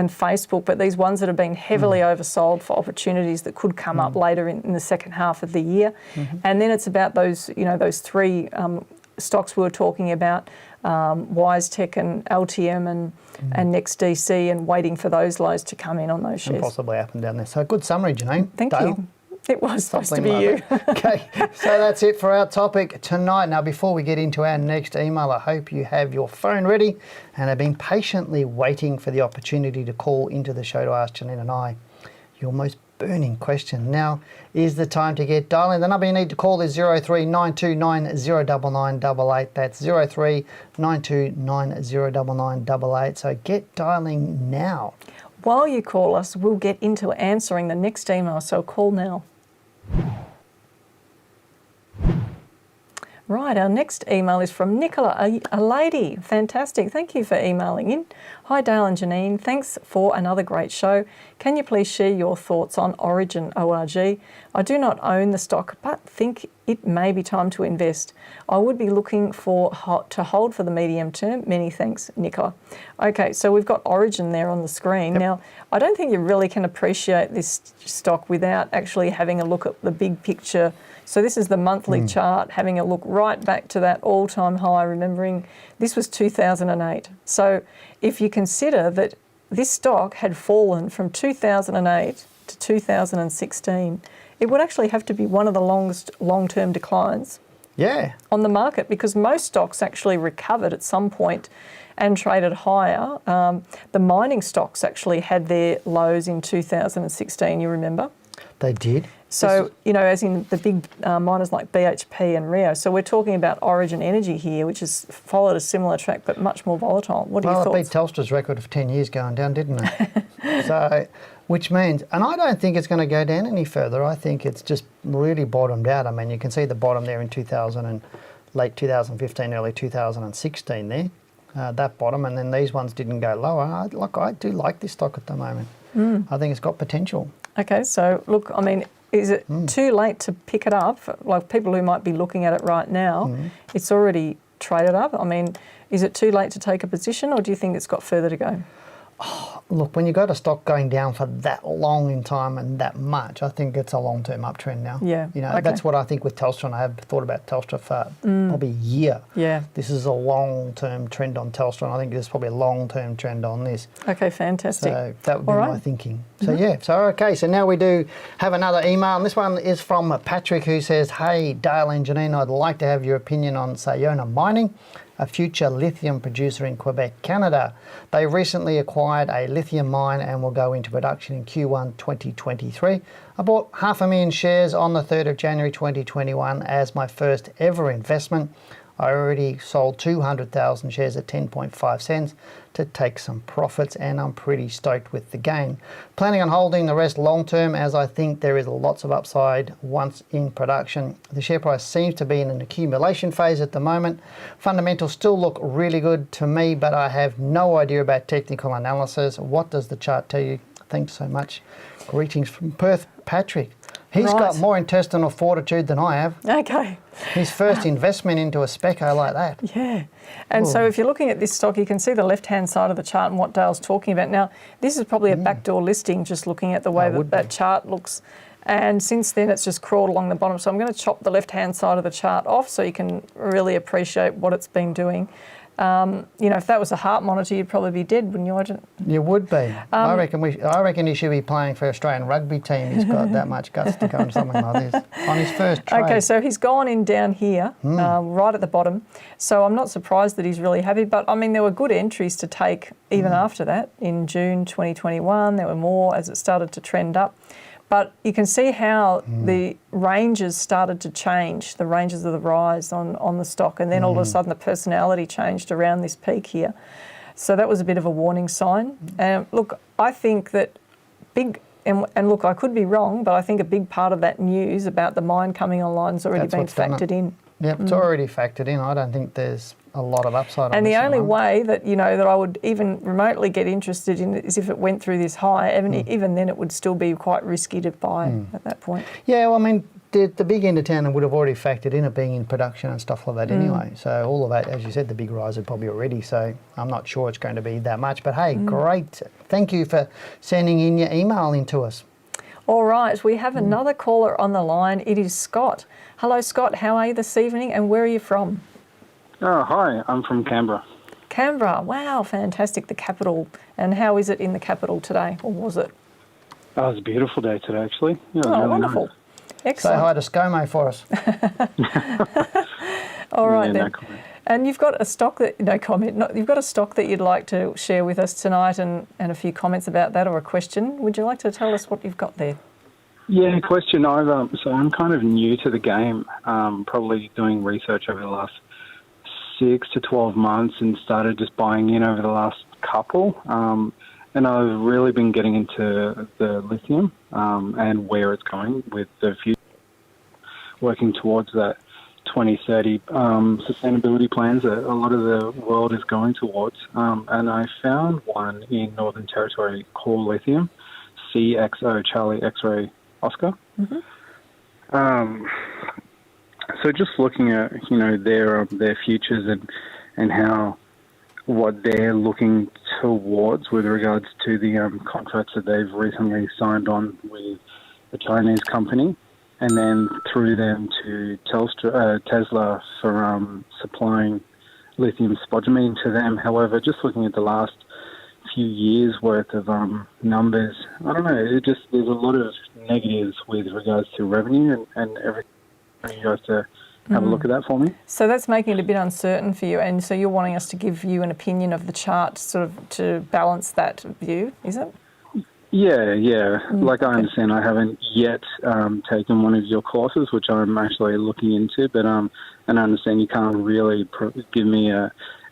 Facebook, but these ones that have been heavily oversold for opportunities that could come up later in the second half of the year. And then it's about those three stocks we were talking about, WiseTech and LTM and NextDC, and waiting for those lows to come in on those shares. And possibly up and down there. So good summary, Janine. Thank you. It was supposed to be you. Okay, so that's it for our topic tonight. Now, before we get into our next email, I hope you have your phone ready and have been patiently waiting for the opportunity to call into the show to ask Janine and I your most burning question. Now is the time to get dialing. The number you need to call is 0392909988. That's 0392909988. So get dialing now. While you call us, we'll get into answering the next email, so call now. Right, our next email is from Nicola, a lady. Fantastic. Thank you for emailing in. Hi, Dale and Janine. Thanks for another great show. Can you please share your thoughts on Origin ORG? I do not own the stock, but think it may be time to invest. I would be looking to hold for the medium term. Many thanks, Nicola. Okay, so we've got Origin there on the screen. Now, I don't think you really can appreciate this stock without actually having a look at the big picture. So this is the monthly chart, having a look right back to that all-time high, remembering this was 2008. So if you consider that this stock had fallen from 2008 to 2016, it would actually have to be one of the longest long-term declines on the market, because most stocks actually recovered at some point and traded higher. The mining stocks actually had their lows in 2016, you remember? They did. So, as in the big miners like BHP and Rio. So we're talking about Origin Energy here, which has followed a similar track but much more volatile. What are your thoughts? Well, it beat Telstra's record of 10 years going down, didn't it? So, which means, and I don't think it's going to go down any further. I think it's just really bottomed out. I mean, you can see the bottom there in late 2015, early 2016 there, that bottom, and then these ones didn't go lower. I do like this stock at the moment. I think it's got potential. Okay, so look, I mean, is it too late to pick it up? Like people who might be looking at it right now, it's already traded up. I mean, is it too late to take a position, or do you think it's got further to go? Look, when you got a stock going down for that long in time and that much, I think it's a long-term uptrend now. Yeah. You know, okay. that's what I think with Telstra, and I have thought about Telstra for probably a year. Yeah. This is a long-term trend on Telstra, and I think there's probably a long-term trend on this. Okay, fantastic. So that would be All right. my thinking. So so now we do have another email, and this one is from Patrick, who says, "Hey, Dale and Janine, I'd like to have your opinion on Sayona Mining, a future lithium producer in Quebec, Canada. They recently acquired a lithium mine and will go into production in Q1 2023. I bought 500,000 shares on the 3rd of January 2021 as my first ever investment. I already sold 200,000 shares at 10.5 cents to take some profits, and I'm pretty stoked with the gain. Planning on holding the rest long term, as I think there is lots of upside once in production. The share price seems to be in an accumulation phase at the moment. Fundamentals still look really good to me, but I have no idea about technical analysis. What does the chart tell you? Thanks so much. Greetings from Perth, Patrick." He's got more intestinal fortitude than I have. Okay. His first investment into a speco like that. Yeah. And so if you're looking at this stock, you can see the left-hand side of the chart and what Dale's talking about. Now, this is probably a backdoor listing, just looking at the way that chart looks. And since then, it's just crawled along the bottom. So I'm going to chop the left-hand side of the chart off so you can really appreciate what it's been doing. You know, if that was a heart monitor, you'd probably be dead, wouldn't you? You would be. I reckon he should be playing for Australian rugby team. He's got that much guts to go into something like this on his first trade. Okay, so he's gone in down here, right at the bottom. So I'm not surprised that he's really happy. But I mean, there were good entries to take even after that. In June 2021, there were more as it started to trend up. But you can see how the ranges started to change, the ranges of the rise on the stock. And then all of a sudden the personality changed around this peak here. So that was a bit of a warning sign. Look, I think that and look, I could be wrong, but I think a big part of that news about the mine coming online has already been factored in. Yep, it's already factored in. I don't think there's a lot of upside on and this. And the only way that, you know, that I would even remotely get interested in it is if it went through this high. Even then it would still be quite risky to buy at that point. Yeah, well, I mean, the big end of town would have already factored in it being in production and stuff like that anyway. So all of that, as you said, the big rise are probably already. So I'm not sure it's going to be that much. But hey, great. Thank you for sending in your email into us. All right, we have another caller on the line. It is Scott. Hello, Scott. How are you this evening and where are you from? Oh, hi. I'm from Canberra. Canberra. Wow, fantastic. The capital. And how is it in the capital today, or was it? Oh, it was a beautiful day today, actually. Yeah, it was really wonderful. Nice. Excellent. Say hi to ScoMo for us. All right, then. No comment. And you've got a stock that, no comment, you've got a stock that you'd like to share with us tonight and a few comments about that or a question. Would you like to tell us what you've got there? Yeah, question. So I'm kind of new to the game, probably doing research over the last 6 to 12 months and started just buying in over the last couple. And I've really been getting into the lithium and where it's going with the future, working towards that 2030 sustainability plans that a lot of the world is going towards. And I found one in Northern Territory called Lithium, CXO, Charlie X-Ray Oscar. So just looking at, you know, their futures and how what they're looking towards with regards to the contracts that they've recently signed on with a Chinese company, and then through them to Tesla for supplying lithium spodumene to them. However, just looking at the last few years worth of numbers, I don't know, there's a lot of negatives with regards to revenue and everything. You guys to have a look at that for me. So that's making it a bit uncertain for you, and so you're wanting us to give you an opinion of the chart sort of to balance that view, is it? Yeah. Like I understand, I haven't yet taken one of your courses, which I'm actually looking into, but and I understand you can't really give me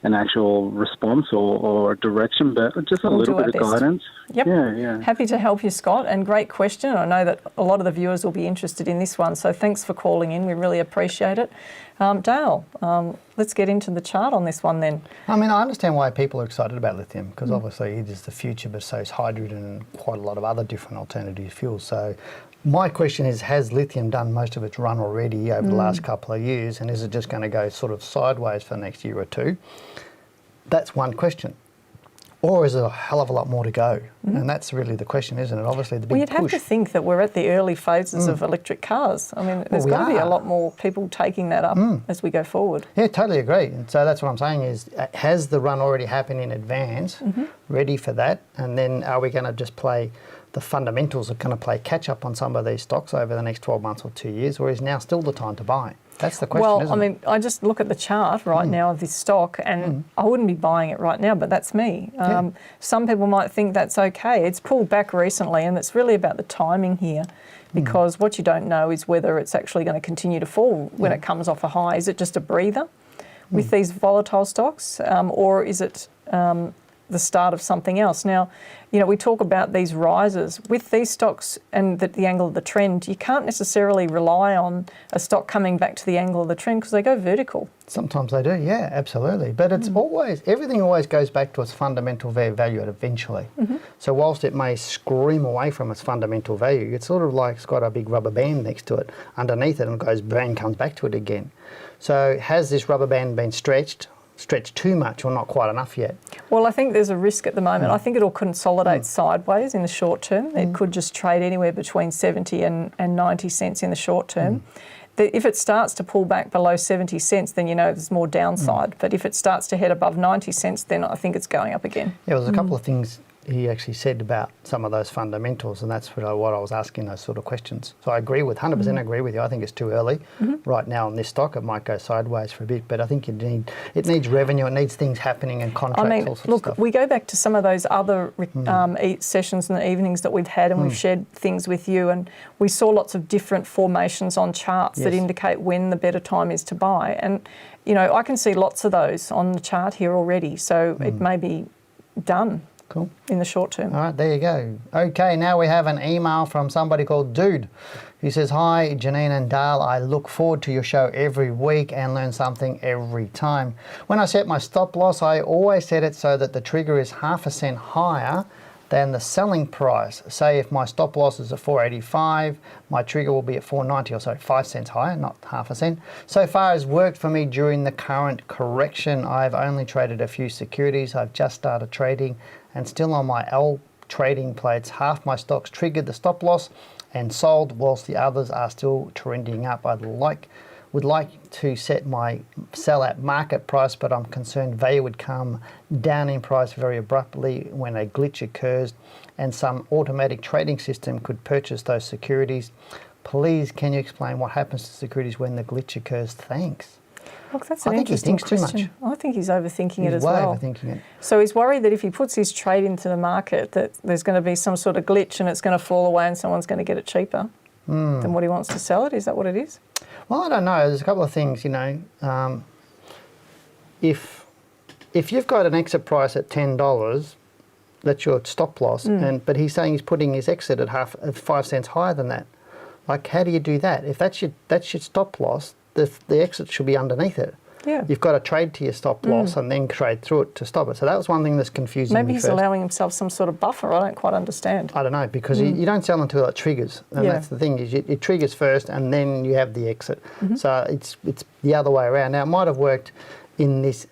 an actual response or direction, but just a little bit of guidance. Yep. Yeah. Happy to help you, Scott, and great question. I know that a lot of the viewers will be interested in this one, so thanks for calling in. We really appreciate it. Dale, let's get into the chart on this one then. I mean, I understand why people are excited about lithium, because obviously it is the future, but so is hydrogen and quite a lot of other different alternative fuels. So My question is, has lithium done most of its run already over the last couple of years, and is it just going to go sort of sideways for the next year or two? That's one question. Or is there a hell of a lot more to go? And that's really the question, isn't it? Obviously, the big Well, you'd push. have to think that we're at the early phases of electric cars. I mean, there's we got to be a are. lot more people taking that up as we go forward. Yeah, totally agree. And so that's what I'm saying is, has the run already happened in advance, ready for that? And then are we going to just play, the fundamentals are going to play catch up on some of these stocks over the next 12 months or 2 years, or is now still the time to buy? That's the question, Well, isn't I it? mean, I just look at the chart right now of this stock, and I wouldn't be buying it right now, but that's me. Yeah. Some people might think that's okay. It's pulled back recently, and it's really about the timing here, because what you don't know is whether it's actually going to continue to fall when it comes off a high. Is it just a breather with these volatile stocks, or is it the start of something else? Now, you know, we talk about these rises with these stocks and the angle of the trend. You can't necessarily rely on a stock coming back to the angle of the trend because they go vertical. Sometimes they do, yeah, absolutely. But it's always, everything always goes back to its fundamental value eventually. So whilst it may scream away from its fundamental value, it's sort of like it's got a big rubber band next to it, underneath it, and it goes bang, comes back to it again. So has this rubber band been stretched too much or not quite enough yet? Well, I think there's a risk at the moment. I think it'll consolidate sideways in the short term. It could just trade anywhere between 70 and 90 cents in the short term. If it starts to pull back below 70 cents, then you know there's more downside. But if it starts to head above 90 cents, then I think it's going up again. Yeah, there's a couple of things he actually said about some of those fundamentals, and that's what I was asking, those sort of questions. So I agree with 100% agree with you. I think it's too early right now on this stock. It might go sideways for a bit, but I think it needs revenue, it needs things happening and contracts, all sorts of stuff. We go back to some of those other sessions in the evenings that we've had, and we've shared things with you, and we saw lots of different formations on charts that indicate when the better time is to buy. And, you know, I can see lots of those on the chart here already, so it may be done. Cool. In the short term. All right, there you go. Okay, now we have an email from somebody called Dude, who says, "Hi, Janine and Dale. I look forward to your show every week and learn something every time. When I set my stop loss, I always set it so that the trigger is 0.5 cent higher than the selling price. Say if my stop loss is at 4.85, my trigger will be at 4.90, or so 5 cents higher, not 0.5 cent. So far has worked for me during the current correction. I've only traded a few securities. I've just started trading and still on my L trading plates. Half my stocks triggered the stop loss and sold, whilst the others are still trending up. Would like to set my sell at market price, but I'm concerned value would come down in price very abruptly when a glitch occurs, and some automatic trading system could purchase those securities. Please, can you explain what happens to securities when the glitch occurs? Thanks." Look, that's I an think he interesting thinks too question. I think he's overthinking it He's as way well. overthinking it. So he's worried that if he puts his trade into the market, that there's going to be some sort of glitch and it's going to fall away and someone's going to get it cheaper than what he wants to sell it. Is that what it is? Well, I don't know. There's a couple of things, you know. If you've got an exit price at $10, that's your stop loss, but he's saying he's putting his exit at 5 cents higher than that. Like, how do you do that? If that's your stop loss, the exit should be underneath it. Yeah. You've got to trade to your stop loss and then trade through it to stop it. So that was one thing that's confusing me Maybe he's first. allowing himself some sort of buffer. I don't quite understand. I don't know, because you don't sell until it triggers, and that's the thing, is it triggers first and then you have the exit. So it's the other way around. Now, it might have worked in this.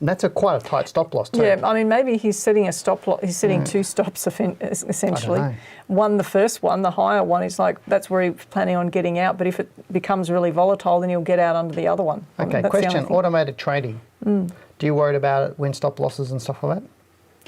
That's quite a tight stop loss too. Yeah, I mean, maybe he's setting a stop loss. He's setting two stops essentially. I don't know. One, the first one, the higher one, is like that's where he's planning on getting out. But if it becomes really volatile, then he'll get out under the other one. Okay, question: automated trading. Do you worry about it when stop losses and stuff like that?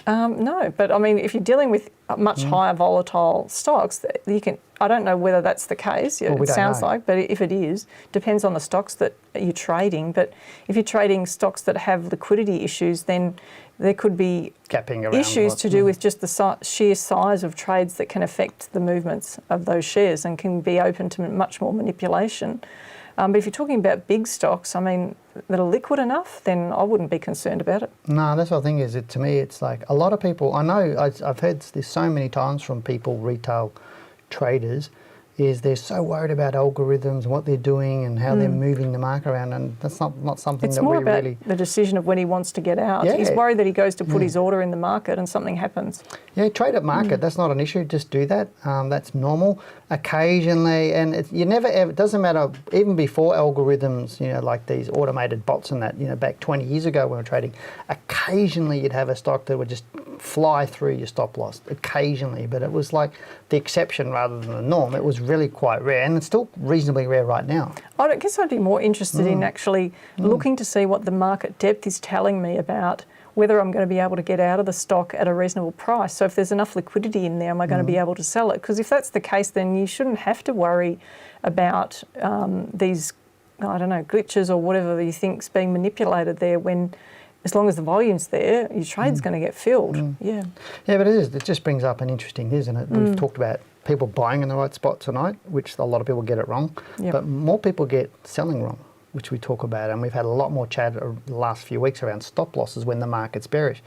No, but I mean, if you're dealing with much higher volatile stocks, you can. I don't know whether that's the case. Well, it sounds like, but if it is, depends on the stocks that you're trading. But if you're trading stocks that have liquidity issues, then there could be Gapping around issues to do with just the sheer size of trades that can affect the movements of those shares and can be open to much more manipulation. But if you're talking about big stocks, I mean, that are liquid enough, then I wouldn't be concerned about it. No, that's what the thing is. To me, it's like a lot of people, I know, I've heard this so many times from people, retail traders, is they're so worried about algorithms and what they're doing and how they're moving the market around, and that's not something It's that more we about really... the decision of when he wants to get out. Yeah. He's worried that he goes to put his order in the market and something happens. Yeah, trade at market, that's not an issue, just do that. That's normal. Occasionally, and you never ever, it doesn't matter, even before algorithms, like these automated bots and that, back 20 years ago when we were trading, occasionally you'd have a stock that would just fly through your stop loss, occasionally, but it was like the exception rather than the norm. It was really quite rare, and it's still reasonably rare right now. I guess I'd be more interested in actually looking to see what the market depth is telling me about whether I'm going to be able to get out of the stock at a reasonable price. So if there's enough liquidity in there, am I going to be able to sell it? Because if that's the case, then you shouldn't have to worry about these, I don't know, glitches or whatever you think's being manipulated there, when as long as the volume's there, your trade's going to get filled. Yeah. Yeah, but it is. It just brings up an interesting, isn't it? We've talked about people buying in the right spot tonight, which a lot of people get it wrong, but more people get selling wrong, which we talk about, and we've had a lot more chat the last few weeks around stop losses when the market's bearish.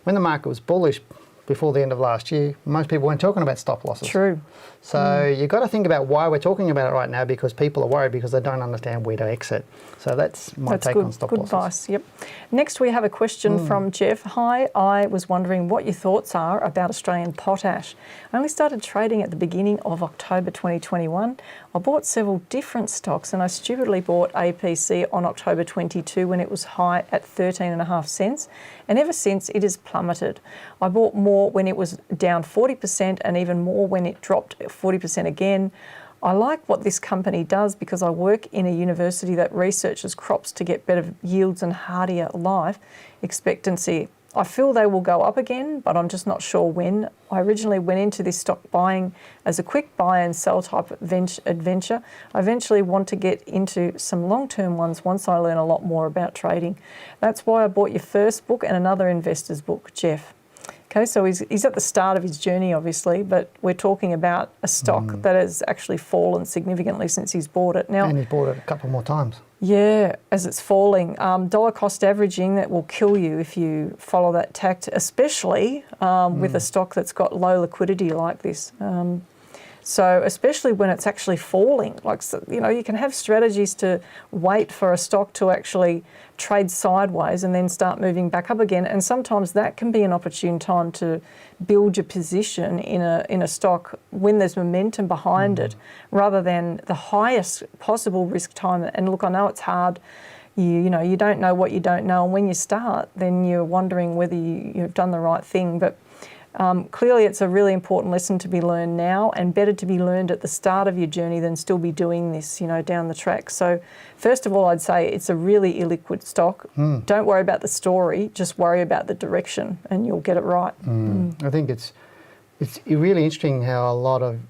When the market was bullish before the end of last year, most people weren't talking about stop losses. True. So you've got to think about why we're talking about it right now, because people are worried because they don't understand where to exit. So that's my take on stop good losses. advice, yep. Next we have a question from Jeff. Hi, I was wondering what your thoughts are about Australian potash. I only started trading at the beginning of October 2021. I bought several different stocks and I stupidly bought APC on October 22 when it was high at 13.5 cents, and ever since it has plummeted. I bought more when it was down 40% and even more when it dropped 40% again. I like what this company does because I work in a university that researches crops to get better yields and hardier life expectancy. I feel they will go up again, but I'm just not sure when. I originally went into this stock buying as a quick buy and sell type adventure. I eventually want to get into some long-term ones once I learn a lot more about trading. That's why I bought your first book and another investor's book, Jeff. Okay, so he's at the start of his journey, obviously, but we're talking about a stock that has actually fallen significantly since he's bought it. Now, And he's bought it a couple more times. yeah, as it's falling. Dollar cost averaging, that will kill you if you follow that tact, especially with a stock that's got low liquidity like this. So especially when it's actually falling, you can have strategies to wait for a stock to actually trade sideways and then start moving back up again. And sometimes that can be an opportune time to build your position in a stock when there's momentum behind it, rather than the highest possible risk time. And look, I know it's hard. You don't know what you don't know, and when you start, then you're wondering whether you've done the right thing. But clearly it's a really important lesson to be learned now, and better to be learned at the start of your journey than still be doing this, down the track. So first of all, I'd say it's a really illiquid stock. Don't worry about the story, just worry about the direction and you'll get it right. I think it's really interesting how a lot of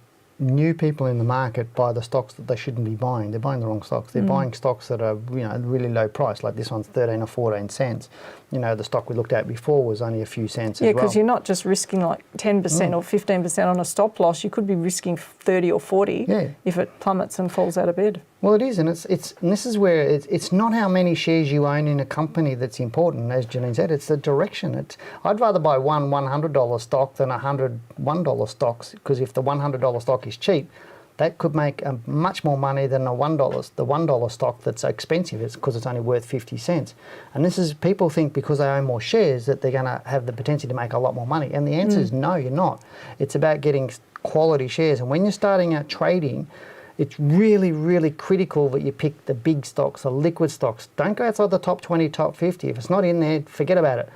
new people in the market buy the stocks that they shouldn't be buying. They're buying the wrong stocks. They're buying stocks that are, really low price, like this one's 13 or 14 cents. The stock we looked at before was only a few cents as well. Yeah, because you're not just risking like 10% or 15% on a stop loss. You could be risking 30 or 40 if it plummets and falls out of bed. Well, it is, and and this is where it's not how many shares you own in a company that's important, as Janine said. It's the direction. I'd rather buy one $100 stock than 100 $1 stocks, because if the $100 stock is cheap, that could make much more money than the $1 stock that's expensive. It's because it's only worth 50 cents. And this is, people think because they own more shares that they're going to have the potential to make a lot more money. And the answer is no, you're not. It's about getting quality shares. And when you're starting out trading, it's really, really critical that you pick the big stocks, the liquid stocks. Don't go outside the top 20, top 50. If it's not in there, forget about it.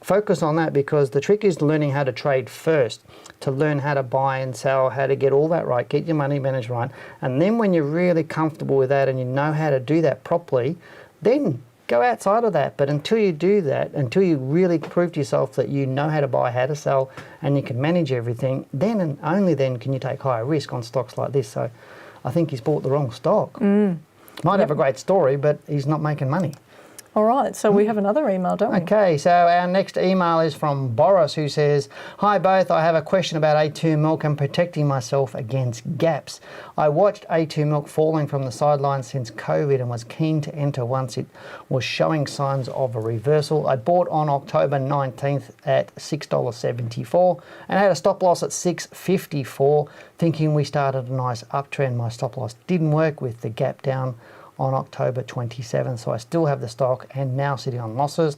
Focus on that, because the trick is learning how to trade first, to learn how to buy and sell, how to get all that right, get your money managed right. And then when you're really comfortable with that and you know how to do that properly, then go outside of that. But until you do that, until you really prove to yourself that you know how to buy, how to sell, and you can manage everything, then and only then can you take higher risk on stocks like this. So I think he's bought the wrong stock. Might have a great story, but he's not making money. All right, so we have another email, don't we? Okay, so our next email is from Boris, who says, "Hi both, I have a question about A2 milk and protecting myself against gaps. I watched A2 milk falling from the sidelines since COVID and was keen to enter once it was showing signs of a reversal. I bought on October 19th at $6.74 and had a stop loss at $6.54, thinking we started a nice uptrend. My stop loss didn't work with the gap down on October 27th, so I still have the stock and now sitting on losses.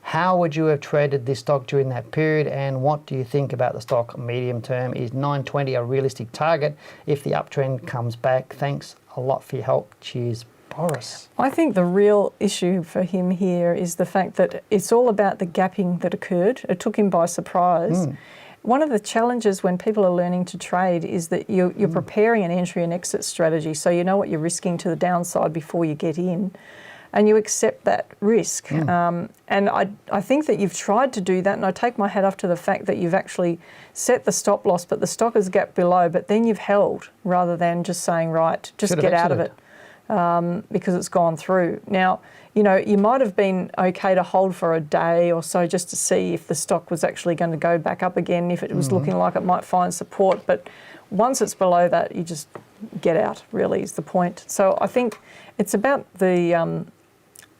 How would you have traded this stock during that period, and what do you think about the stock medium term? Is 920 a realistic target if the uptrend comes back? Thanks a lot for your help. Cheers, Boris." I think the real issue for him here is the fact that it's all about the gapping that occurred. It took him by surprise. One of the challenges when people are learning to trade is that you're preparing an entry and exit strategy, so you know what you're risking to the downside before you get in, and you accept that risk. And I think that you've tried to do that, and I take my hat off to the fact that you've actually set the stop loss, but the stock has gapped below, but then you've held rather than just saying, right, just get out of it because it's gone through. Now, you know, you might have been okay to hold for a day or so just to see if the stock was actually going to go back up again, if it was looking like it might find support. But once it's below that, you just get out, really, is the point. So I think it's about the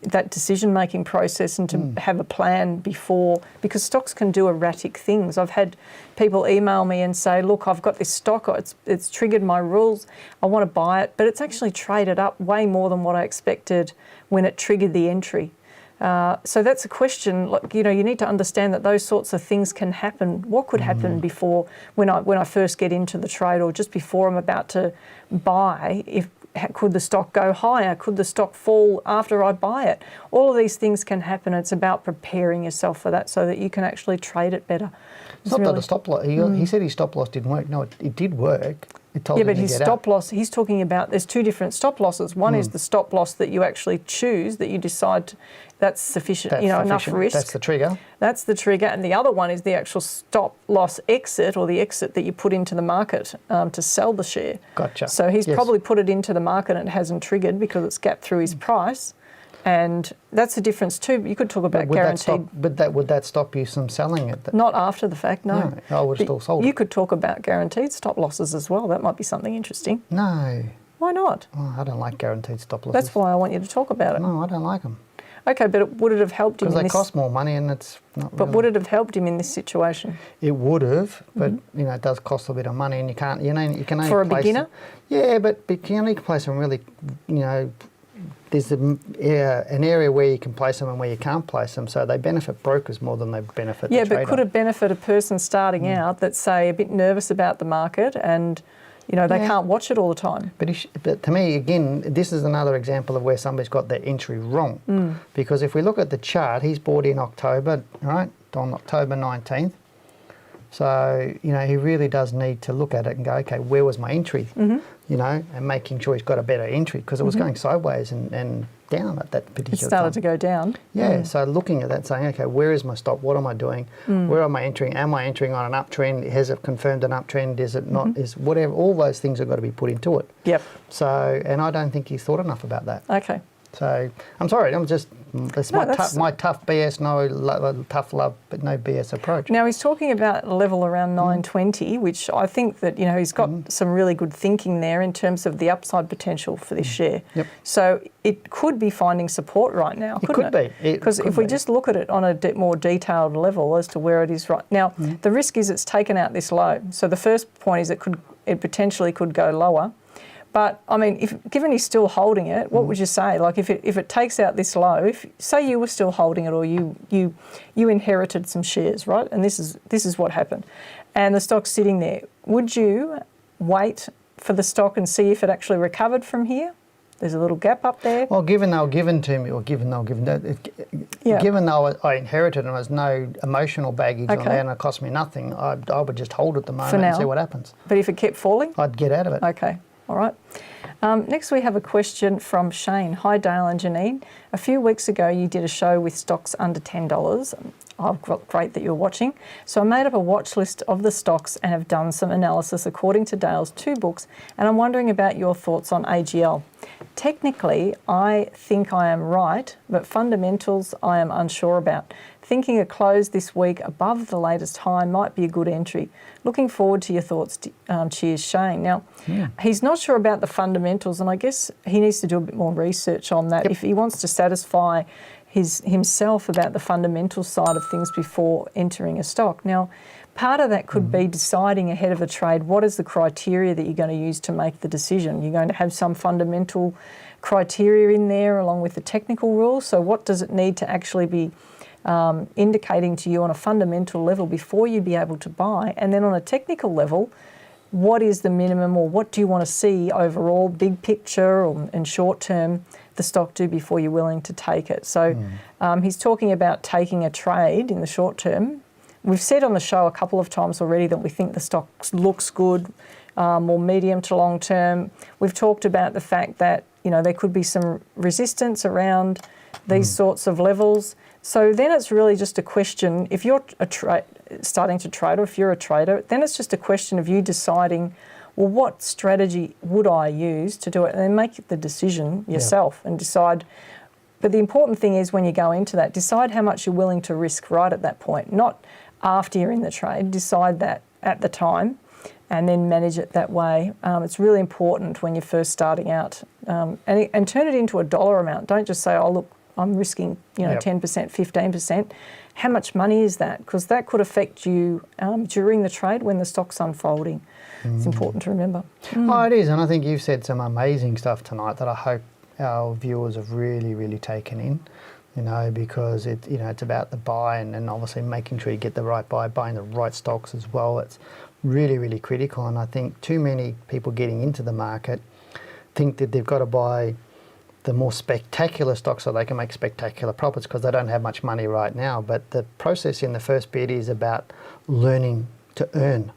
that decision-making process and to have a plan before, because stocks can do erratic things. I've had people email me and say, look, I've got this stock, it's triggered my rules, I want to buy it, but it's actually traded up way more than what I expected when it triggered the entry. So that's a question. Like, you know, you need to understand that those sorts of things can happen. What could happen before, when I first get into the trade, or just before I'm about to buy? Could the stock go higher? Could the stock fall after I buy it? All of these things can happen. It's about preparing yourself for that so that you can actually trade it better. It's not that a stop loss. He said his stop loss didn't work. No, it did work. It told him but to his get stop out. loss, he's talking about, there's two different stop losses. One is the stop loss that you actually choose, that you decide that's sufficient, That's enough sufficient. risk. That's the trigger. That's the trigger. And the other one is the actual stop loss exit, or the exit that you put into the market to sell the share. Gotcha. So he's Yes. probably put it into the market and it hasn't triggered because it's gapped through his price. And that's the difference too. You could talk about guaranteed. Would that stop you from selling it? Not after the fact, no. No, I would have still sold You it. could talk about guaranteed stop losses as well. That might be something interesting. No. Why not? Oh, I don't like guaranteed stop losses. That's why I want you to talk about it. No, I don't like them. Okay, but would it have helped him Because in they this? cost more money and it's not But really... would it have helped him in this situation? It would have, but you know, it does cost a bit of money, and you can only For a place beginner? Yeah, but you can only place them really, you know. There's an area where you can place them and where you can't place them, so they benefit brokers more than they benefit the trader. But could it benefit a person starting out that's, say, a bit nervous about the market and, you know, they can't watch it all the time? But to me, again, this is another example of where somebody's got their entry wrong. Because if we look at the chart, he's bought in October, right, on October 19th. So, you know, he really does need to look at it and go, okay, where was my entry? You know, and making sure he's got a better entry, because it was going sideways and down at that particular time. It started to go down. Yeah, so looking at that, saying, okay, where is my stop? What am I doing? Where am I entering? Am I entering on an uptrend? Has it confirmed an uptrend? Is it not? Is whatever? All those things have got to be put into it. Yep. So, and I don't think he's thought enough about that. Okay. So, I'm sorry, that's my tough BS, tough love, but no BS approach. Now, he's talking about a level around 920, which I think that, you know, he's got some really good thinking there in terms of the upside potential for this share. Yep. So it could be finding support right now, couldn't it? It could be. Because if we just look at it on a more detailed level as to where it is right now, the risk is it's taken out this low. So the first point is it potentially could go lower. But I mean, given he's still holding it, what would you say? Like, if it takes out this low, if say you were still holding it, or you inherited some shares, right? And this is what happened, and the stock's sitting there. Would you wait for the stock and see if it actually recovered from here? There's a little gap up there. Well, given they were given to me, given though I inherited and there was no emotional baggage on there and it cost me nothing, I would just hold at the moment and see what happens. But if it kept falling? I'd get out of it. Okay. All right. Next, we have a question from Shane. Hi, Dale and Janine. A few weeks ago, you did a show with stocks under $10. Oh, great that you're watching. So I made up a watch list of the stocks and have done some analysis according to Dale's 2 books, and I'm wondering about your thoughts on AGL. Technically, I think I am right, but fundamentals I am unsure about. Thinking a close this week above the latest high might be a good entry. Looking forward to your thoughts. Cheers, Shane. Now, he's not sure about the fundamentals, and I guess he needs to do a bit more research on that if he wants to satisfy himself about the fundamental side of things before entering a stock. Now, part of that could be deciding ahead of a trade what is the criteria that you're going to use to make the decision. You're going to have some fundamental criteria in there along with the technical rules. So what does it need to actually be indicating to you on a fundamental level before you'd be able to buy? And then on a technical level, what is the minimum, or what do you want to see overall, big picture and short term, the stock do before you're willing to take it? So he's talking about taking a trade in the short term. We've said on the show a couple of times already that we think the stock looks good, more medium to long term. We've talked about the fact that, you know, there could be some resistance around these sorts of levels. So then it's really just a question, if you're starting to trade, or if you're a trader, then it's just a question of you deciding, well, what strategy would I use to do it? And then make the decision yourself and decide. But the important thing is when you go into that, decide how much you're willing to risk right at that point, not after you're in the trade. Decide that at the time and then manage it that way. It's really important when you're first starting out, and turn it into a dollar amount. Don't just say, oh, look, I'm risking, 10%, 15%. How much money is that? Because that could affect you during the trade when the stock's unfolding. It's important to remember. Oh, it is, and I think you've said some amazing stuff tonight that I hope our viewers have really, really taken in. Because it's about the buy and obviously making sure you get the right buy, buying the right stocks as well. It's really, really critical, and I think too many people getting into the market think that they've got to buy the more spectacular stocks so they can make spectacular profits because they don't have much money right now. But the process in the first bit is about learning to earn.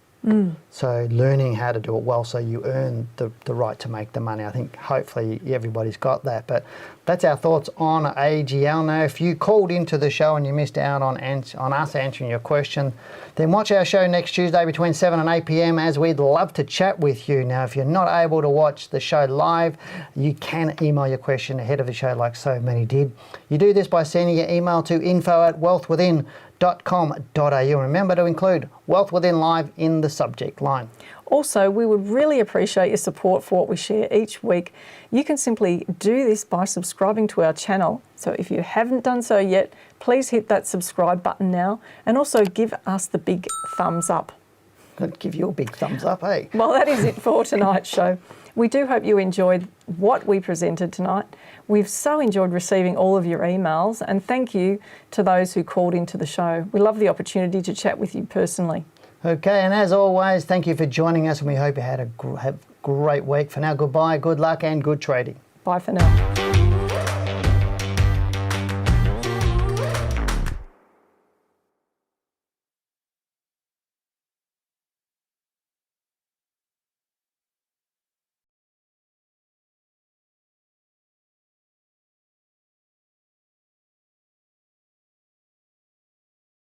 So learning how to do it well so you earn the right to make the money. I think hopefully everybody's got that. But that's our thoughts on AGL. Now, if you called into the show and you missed out on us answering your question, then watch our show next Tuesday between 7 and 8 p.m. as we'd love to chat with you. Now, if you're not able to watch the show live, you can email your question ahead of the show like so many did. You do this by sending your email to info@wealthwithin.com.au. Remember to include Wealth Within Live in the subject line. Also, we would really appreciate your support for what we share each week. You can simply do this by subscribing to our channel. So if you haven't done so yet, please hit that subscribe button now, and also give us the big thumbs up. I'd give you a big thumbs up, hey? Well, that is it for tonight's show. We do hope you enjoyed what we presented tonight. We've so enjoyed receiving all of your emails, and thank you to those who called into the show. We love the opportunity to chat with you personally. Okay, and as always, thank you for joining us, and we hope you had a great week. For now, goodbye, good luck, and good trading. Bye for now.